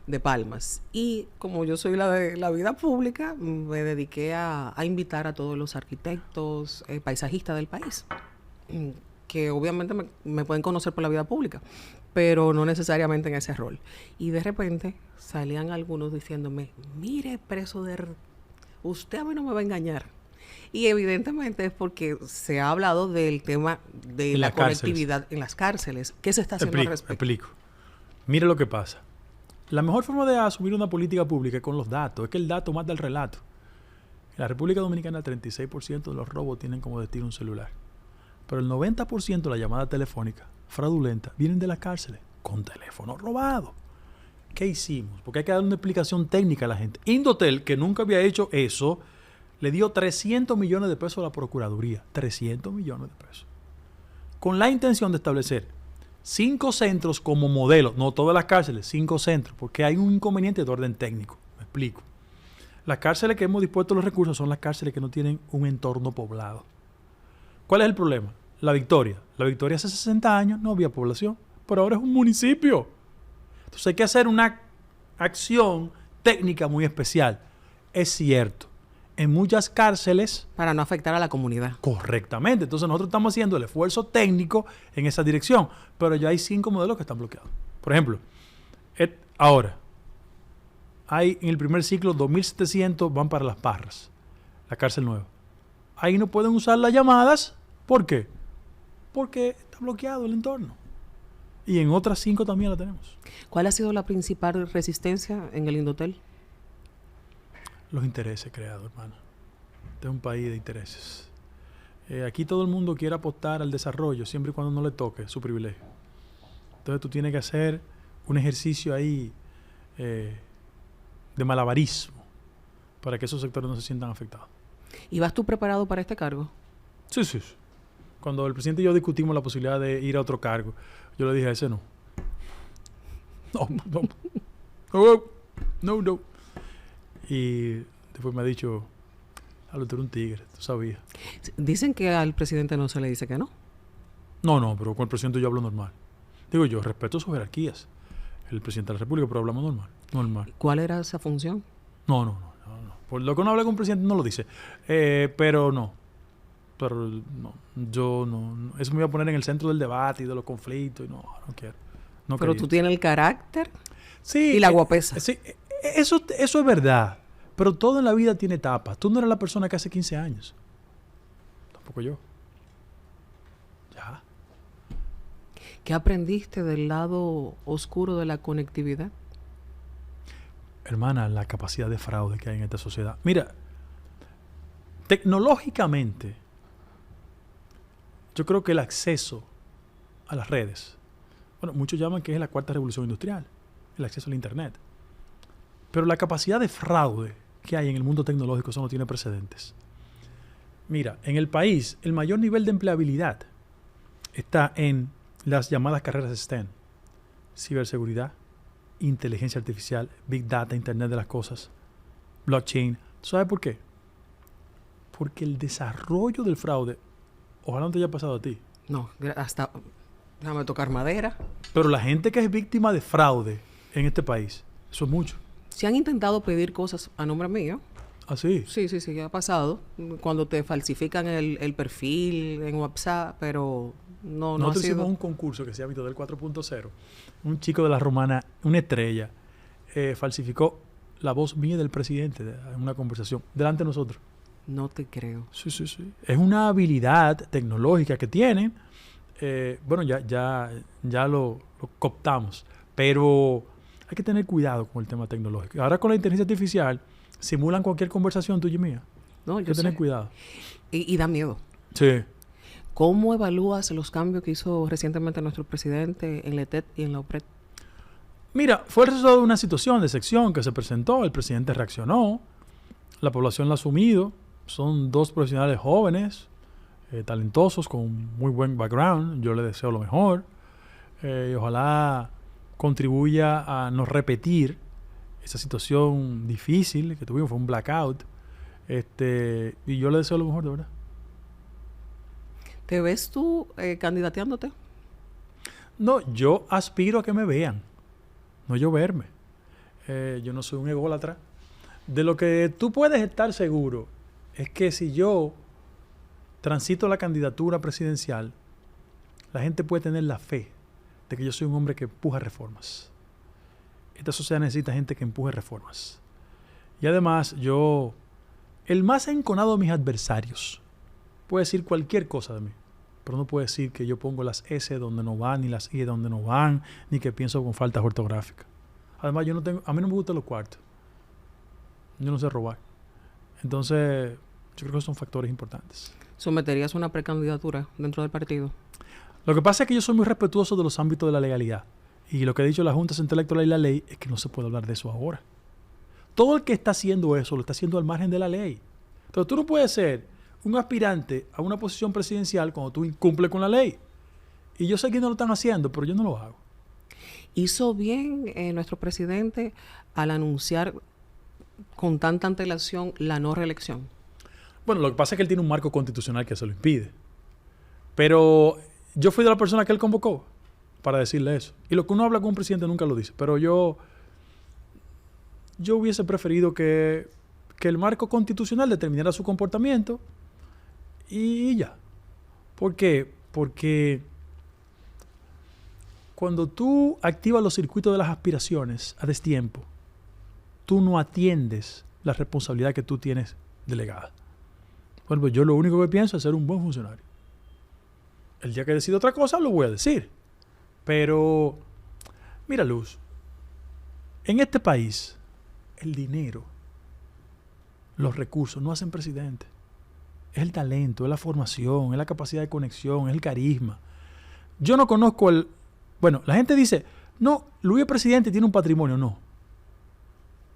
de Palmas. Y como yo soy la de la vida pública, me dediqué a invitar a todos los arquitectos, paisajistas del país, que obviamente me pueden conocer por la vida pública, pero no necesariamente en ese rol. Y de repente salían algunos diciéndome, mire, usted a mí no me va a engañar. Y evidentemente es porque se ha hablado del tema de la conectividad en las cárceles. ¿Qué se está haciendo al respecto? Explico. Mire lo que pasa. La mejor forma de asumir una política pública es con los datos. Es que el dato mata el relato. En la República Dominicana el 36% de los robos tienen como destino un celular. Pero el 90% de la llamada telefónica fraudulenta vienen de las cárceles con teléfonos robados. ¿Qué hicimos? Porque hay que dar una explicación técnica a la gente. Indotel, que nunca había hecho eso, le dio 300 millones de pesos a la Procuraduría. 300 millones de pesos. Con la intención de establecer 5 centros como modelo. No todas las cárceles, 5 centros. Porque hay un inconveniente de orden técnico. Me explico. Las cárceles que hemos dispuesto los recursos son las cárceles que no tienen un entorno poblado. ¿Cuál es el problema? La Victoria. La Victoria hace 60 años no había población, pero ahora es un municipio. Entonces hay que hacer una acción técnica muy especial. Es cierto, en muchas cárceles... Para no afectar a la comunidad. Correctamente. Entonces nosotros estamos haciendo el esfuerzo técnico en esa dirección, pero ya hay 5 modelos que están bloqueados. Por ejemplo, ahora, hay en el primer ciclo 2.700 van para Las Parras, la cárcel nueva. Ahí no pueden usar las llamadas. ¿Por qué? Porque está bloqueado el entorno. Y en otras 5 también la tenemos. ¿Cuál ha sido la principal resistencia en el Indotel? Los intereses creados, hermano. Este es un país de intereses. Aquí todo el mundo quiere apostar al desarrollo siempre y cuando no le toque su privilegio. Entonces tú tienes que hacer un ejercicio ahí de malabarismo para que esos sectores no se sientan afectados. ¿Y vas tú preparado para este cargo? Sí. Cuando el presidente y yo discutimos la posibilidad de ir a otro cargo, yo le dije a ese no. No. Y después me ha dicho, tú eres un tigre, tú sabías. Dicen que al presidente no se le dice que no. No, pero con el presidente yo hablo normal. Digo yo, respeto sus jerarquías. El presidente de la República, pero hablamos normal. ¿Cuál era esa función? No. Por lo que uno habla con un presidente no lo dice. Pero no. Yo no. Eso me voy a poner en el centro del debate y de los conflictos. Y no quiero. Pero tú tienes el carácter y la guapesa. Sí, eso es verdad. Pero todo en la vida tiene etapas. Tú no eres la persona que hace 15 años. Tampoco yo. Ya. ¿Qué aprendiste del lado oscuro de la conectividad? Hermana, la capacidad de fraude que hay en esta sociedad. Mira, tecnológicamente, yo creo que el acceso a las redes, muchos llaman que es la 4ª revolución industrial, el acceso al Internet. Pero la capacidad de fraude que hay en el mundo tecnológico, eso no tiene precedentes. Mira, en el país, el mayor nivel de empleabilidad está en las llamadas carreras STEM, ciberseguridad, inteligencia artificial, Big Data, Internet de las cosas, blockchain. ¿Sabes por qué? Porque el desarrollo del fraude, ojalá no te haya pasado a ti. No, hasta déjame tocar madera. Pero la gente que es víctima de fraude en este país, eso es mucho. Se han intentado pedir cosas a nombre mío. ¿Ah, sí? Sí, ha pasado. Cuando te falsifican el perfil en WhatsApp, pero no ha Nosotros sido... hicimos un concurso que se llama Del 4.0. Un chico de la Romana, una estrella, falsificó la voz mía del presidente en una conversación delante de nosotros. No te creo. Sí. Es una habilidad tecnológica que tienen. Bueno, ya lo cooptamos. Pero hay que tener cuidado con el tema tecnológico. Ahora con la inteligencia artificial simulan cualquier conversación tuya y mía. No, Hay que tener cuidado. Y da miedo. Sí. ¿Cómo evalúas los cambios que hizo recientemente nuestro presidente en la ETED y en la OPRED? Mira, fue el resultado de una situación de sección que se presentó. El presidente reaccionó. La población lo ha asumido. Son 2 profesionales jóvenes, talentosos, con muy buen background. Yo les deseo lo mejor. Y ojalá contribuya a no repetir esa situación difícil que tuvimos. Fue un blackout. Y yo les deseo lo mejor, de verdad. ¿Te ves tú candidateándote? No, yo aspiro a que me vean, no yo verme. Yo no soy un ególatra. De lo que tú puedes estar seguro es que si yo transito la candidatura presidencial, la gente puede tener la fe de que yo soy un hombre que empuja reformas. Esta sociedad necesita gente que empuje reformas. Y además, el más enconado de mis adversarios, puede decir cualquier cosa de mí, pero no puede decir que yo pongo las S donde no van, ni las I donde no van, ni que pienso con faltas ortográficas. Además, a mí no me gustan los cuartos. Yo no sé robar. Entonces, yo creo que son factores importantes. ¿Someterías una precandidatura dentro del partido? Lo que pasa es que yo soy muy respetuoso de los ámbitos de la legalidad. Y lo que ha dicho la Junta Central Electoral y la ley es que no se puede hablar de eso ahora. Todo el que está haciendo eso lo está haciendo al margen de la ley. Entonces, tú no puedes ser un aspirante a una posición presidencial cuando tú incumples con la ley. Y yo sé que no lo están haciendo, pero yo no lo hago. ¿Hizo bien nuestro presidente al anunciar con tanta antelación la no reelección? Bueno, lo que pasa es que él tiene un marco constitucional que se lo impide. Pero yo fui de la persona que él convocó para decirle eso. Y lo que uno habla con un presidente nunca lo dice. Pero yo hubiese preferido que el marco constitucional determinara su comportamiento y ya. ¿Por qué? Porque cuando tú activas los circuitos de las aspiraciones a destiempo, tú no atiendes la responsabilidad que tú tienes delegada. Bueno, pues yo lo único que pienso es ser un buen funcionario. El día que decida otra cosa, lo voy a decir. Pero, mira, Luz, en este país, el dinero, los recursos no hacen presidente. Es el talento, es la formación, es la capacidad de conexión, es el carisma. Yo no conozco Bueno, la gente dice, no, Luis es presidente y tiene un patrimonio. No.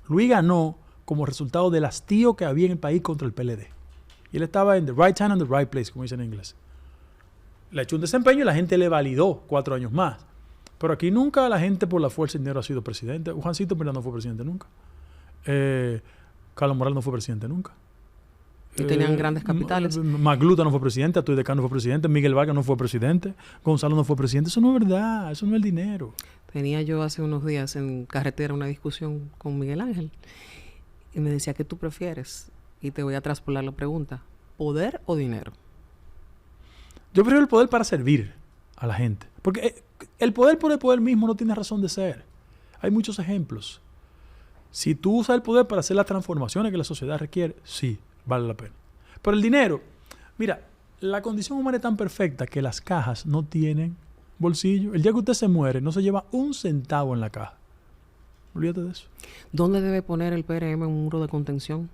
Luis ganó como resultado del hastío que había en el país contra el PLD. Y él estaba en the right time and the right place, como dicen en inglés. Le echó un desempeño y la gente le validó 4 años más. Pero aquí nunca la gente por la fuerza y dinero ha sido presidente. Juancito Pérez no fue presidente nunca. Carlos Morales no fue presidente nunca. Y tenían grandes capitales. Magluta no fue presidente, Atuy de Cano no fue presidente, Miguel Vargas no fue presidente, Gonzalo no fue presidente. Eso no es verdad, eso no es el dinero. Tenía yo hace unos días en carretera una discusión con Miguel Ángel y me decía, ¿qué tú prefieres? Y te voy a traspolar la pregunta, ¿poder o dinero? Yo prefiero el poder para servir a la gente. Porque el poder por el poder mismo no tiene razón de ser. Hay muchos ejemplos. Si tú usas el poder para hacer las transformaciones que la sociedad requiere, sí, vale la pena. Pero el dinero, mira, la condición humana es tan perfecta que las cajas no tienen bolsillo. El día que usted se muere, no se lleva un centavo en la caja. Olvídate de eso. ¿Dónde debe poner el PRM un muro de contención?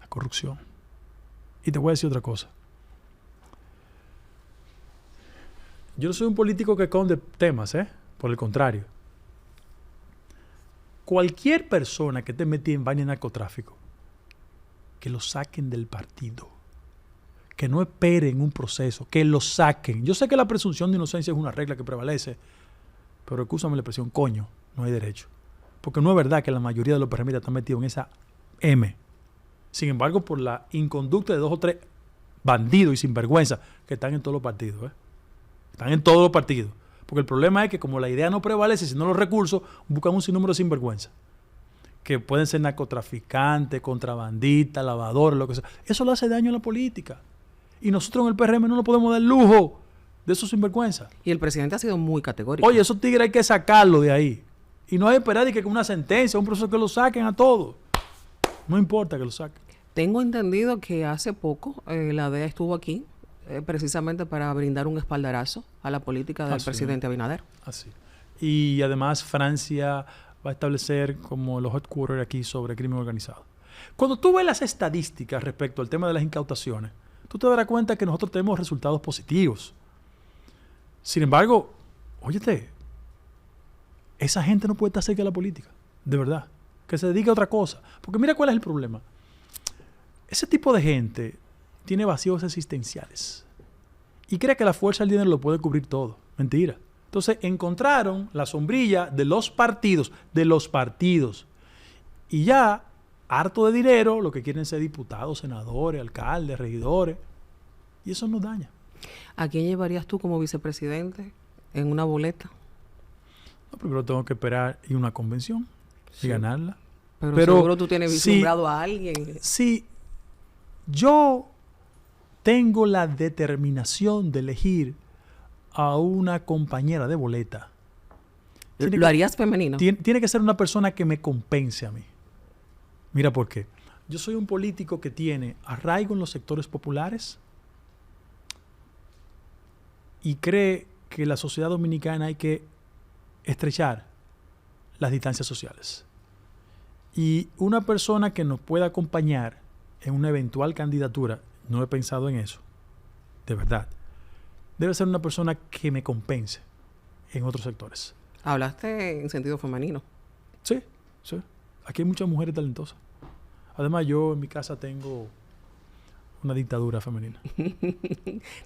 La corrupción. Y te voy a decir otra cosa. Yo no soy un político que esconde temas, por el contrario. Cualquier persona que esté metida en vaina de narcotráfico, que lo saquen del partido. Que no esperen un proceso, que lo saquen. Yo sé que la presunción de inocencia es una regla que prevalece, pero excúsame la expresión, coño, no hay derecho. Porque no es verdad que la mayoría de los PRMistas están metidos en esa M. Sin embargo, por la inconducta de 2 o 3 bandidos y sinvergüenza que están en todos los partidos, Están en todos los partidos. Porque el problema es que como la idea no prevalece, sino los recursos, buscan un sinnúmero de sinvergüenza. que pueden ser narcotraficantes, contrabandistas, lavadores, lo que sea. Eso le hace daño a la política. Y nosotros en el PRM no nos podemos dar el lujo de esos sinvergüenzas. Y el presidente ha sido muy categórico. Oye, esos tigres hay que sacarlos de ahí. Y no hay que esperar que con una sentencia, un proceso que lo saquen a todos. No importa que lo saquen. Tengo entendido que hace poco la DEA estuvo aquí precisamente para brindar un espaldarazo a la política del presidente Abinader. Así. Y además Francia va a establecer como los headquarters aquí sobre crimen organizado. Cuando tú ves las estadísticas respecto al tema de las incautaciones, tú te darás cuenta que nosotros tenemos resultados positivos. Sin embargo, óyete, esa gente no puede estar cerca de la política, de verdad. Que se dedique a otra cosa. Porque mira cuál es el problema. Ese tipo de gente tiene vacíos existenciales y cree que la fuerza del dinero lo puede cubrir todo. Mentira. Entonces encontraron la sombrilla de los partidos, y ya, harto de dinero, lo que quieren ser diputados, senadores, alcaldes, regidores, y eso nos daña. ¿A quién llevarías tú como vicepresidente en una boleta? No, primero tengo que esperar ir a una convención y ganarla. Pero seguro tú tienes vislumbrado a alguien. Sí, yo tengo la determinación de elegir a una compañera de boleta. ¿Lo harías femenino? Tiene que ser una persona que me compense a mí. Mira por qué. Yo soy un político que tiene arraigo en los sectores populares y cree que la sociedad dominicana hay que estrechar las distancias sociales. Y una persona que nos pueda acompañar en una eventual candidatura, no he pensado en eso, de verdad, debe ser una persona que me compense en otros sectores. Hablaste en sentido femenino. Sí, sí. Aquí hay muchas mujeres talentosas. Además, yo en mi casa tengo una dictadura femenina.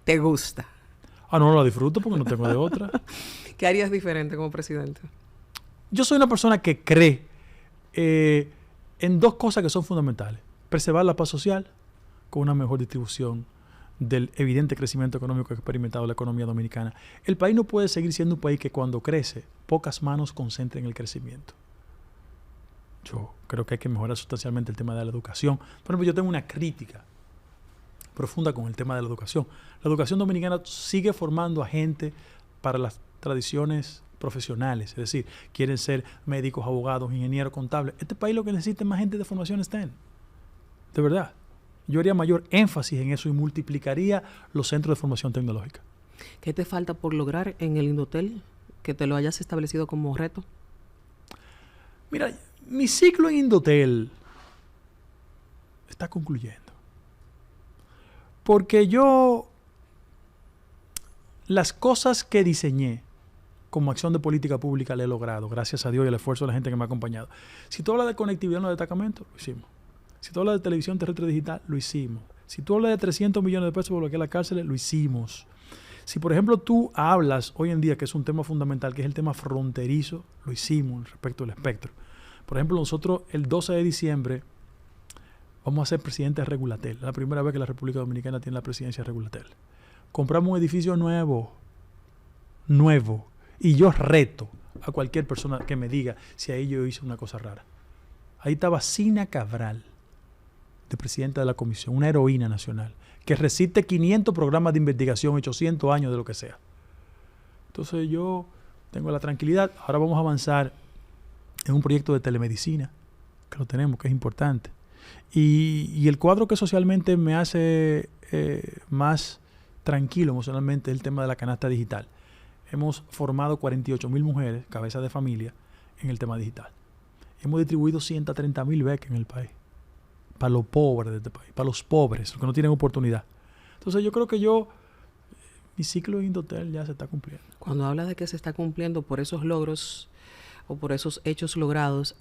¿Te gusta? No la disfruto porque no tengo de otra. ¿Qué harías diferente como presidente? Yo soy una persona que cree en dos cosas que son fundamentales. Preservar la paz social con una mejor distribución del evidente crecimiento económico que ha experimentado la economía dominicana. El país no puede seguir siendo un país que cuando crece, pocas manos concentren el crecimiento. Yo creo que hay que mejorar sustancialmente el tema de la educación. Por ejemplo, yo tengo una crítica profunda con el tema de la educación. La educación dominicana sigue formando a gente para las tradiciones profesionales, es decir, quieren ser médicos, abogados, ingenieros, contables. Este país lo que necesita es más gente de formación STEM. De verdad. Yo haría mayor énfasis en eso y multiplicaría los centros de formación tecnológica. ¿Qué te falta por lograr en el Indotel que te lo hayas establecido como reto? Mira, mi ciclo en Indotel está concluyendo. Porque yo las cosas que diseñé como acción de política pública le he logrado, gracias a Dios y al esfuerzo de la gente que me ha acompañado. Si tú hablas de conectividad en los destacamentos, lo hicimos. Si tú hablas de televisión terrestre digital, lo hicimos. Si tú hablas de 300 millones de pesos por bloquear las cárceles, lo hicimos. Si, por ejemplo, tú hablas hoy en día, que es un tema fundamental, que es el tema fronterizo, lo hicimos respecto al espectro. Por ejemplo, nosotros el 12 de diciembre vamos a ser presidentes de Regulatel. Es la primera vez que la República Dominicana tiene la presidencia de Regulatel. Compramos un edificio nuevo. Y yo reto a cualquier persona que me diga si ahí yo hice una cosa rara. Ahí estaba Sina Cabral, de presidenta de la comisión, una heroína nacional, que resiste 500 programas de investigación, 800 años de lo que sea. Entonces yo tengo la tranquilidad. Ahora vamos a avanzar en un proyecto de telemedicina, que lo tenemos, que es importante. Y el cuadro que socialmente me hace más tranquilo emocionalmente es el tema de la canasta digital. Hemos formado 48,000 mujeres, cabezas de familia, en el tema digital. Hemos distribuido 130,000 becas en el país. Para los pobres de este país, para los pobres, los que no tienen oportunidad. Entonces yo creo que mi ciclo en Indotel ya se está cumpliendo. Cuando hablas de que se está cumpliendo por esos logros o por esos hechos logrados,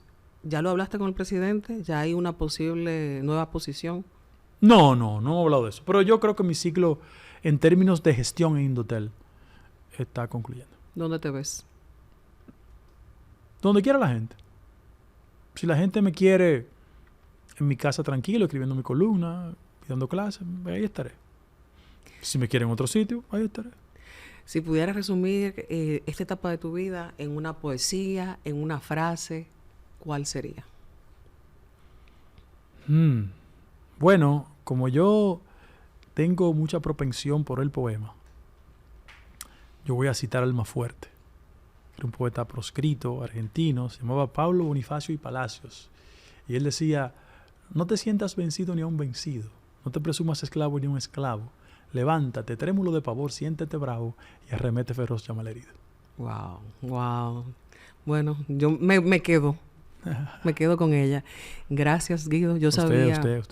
¿ya lo hablaste con el presidente? ¿Ya hay una posible nueva posición? No he hablado de eso. Pero yo creo que mi ciclo, en términos de gestión en Indotel, está concluyendo. ¿Dónde te ves? Donde quiera la gente. Si la gente me quiere en mi casa tranquilo, escribiendo mi columna, dando clases, ahí estaré. Si me quiere en otro sitio, ahí estaré. Si pudieras resumir esta etapa de tu vida en una poesía, en una frase, ¿cuál sería? Bueno, como yo tengo mucha propensión por el poema, yo voy a citar al más fuerte. Era un poeta proscrito, argentino, se llamaba Pablo Bonifacio y Palacios. Y él decía, no te sientas vencido ni aun vencido, no te presumas esclavo ni un esclavo. Levántate, trémulo de pavor, siéntete bravo y arremete feroz, llama al herido. Wow, wow. Bueno, yo me quedo con ella. Gracias, Guido. Yo sabía... Usted.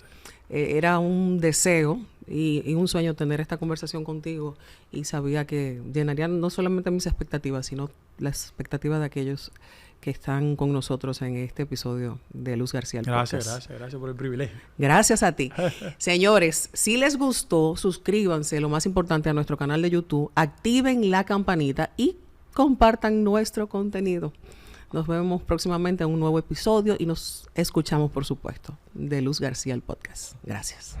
Era un deseo y un sueño tener esta conversación contigo y sabía que llenaría no solamente mis expectativas, sino las expectativas de aquellos que están con nosotros en este episodio de Luz García. Gracias por el privilegio. Gracias a ti. Señores, si les gustó, suscríbanse, lo más importante, a nuestro canal de YouTube, activen la campanita y compartan nuestro contenido. Nos vemos próximamente en un nuevo episodio y nos escuchamos, por supuesto, de Luz García, el podcast. Gracias.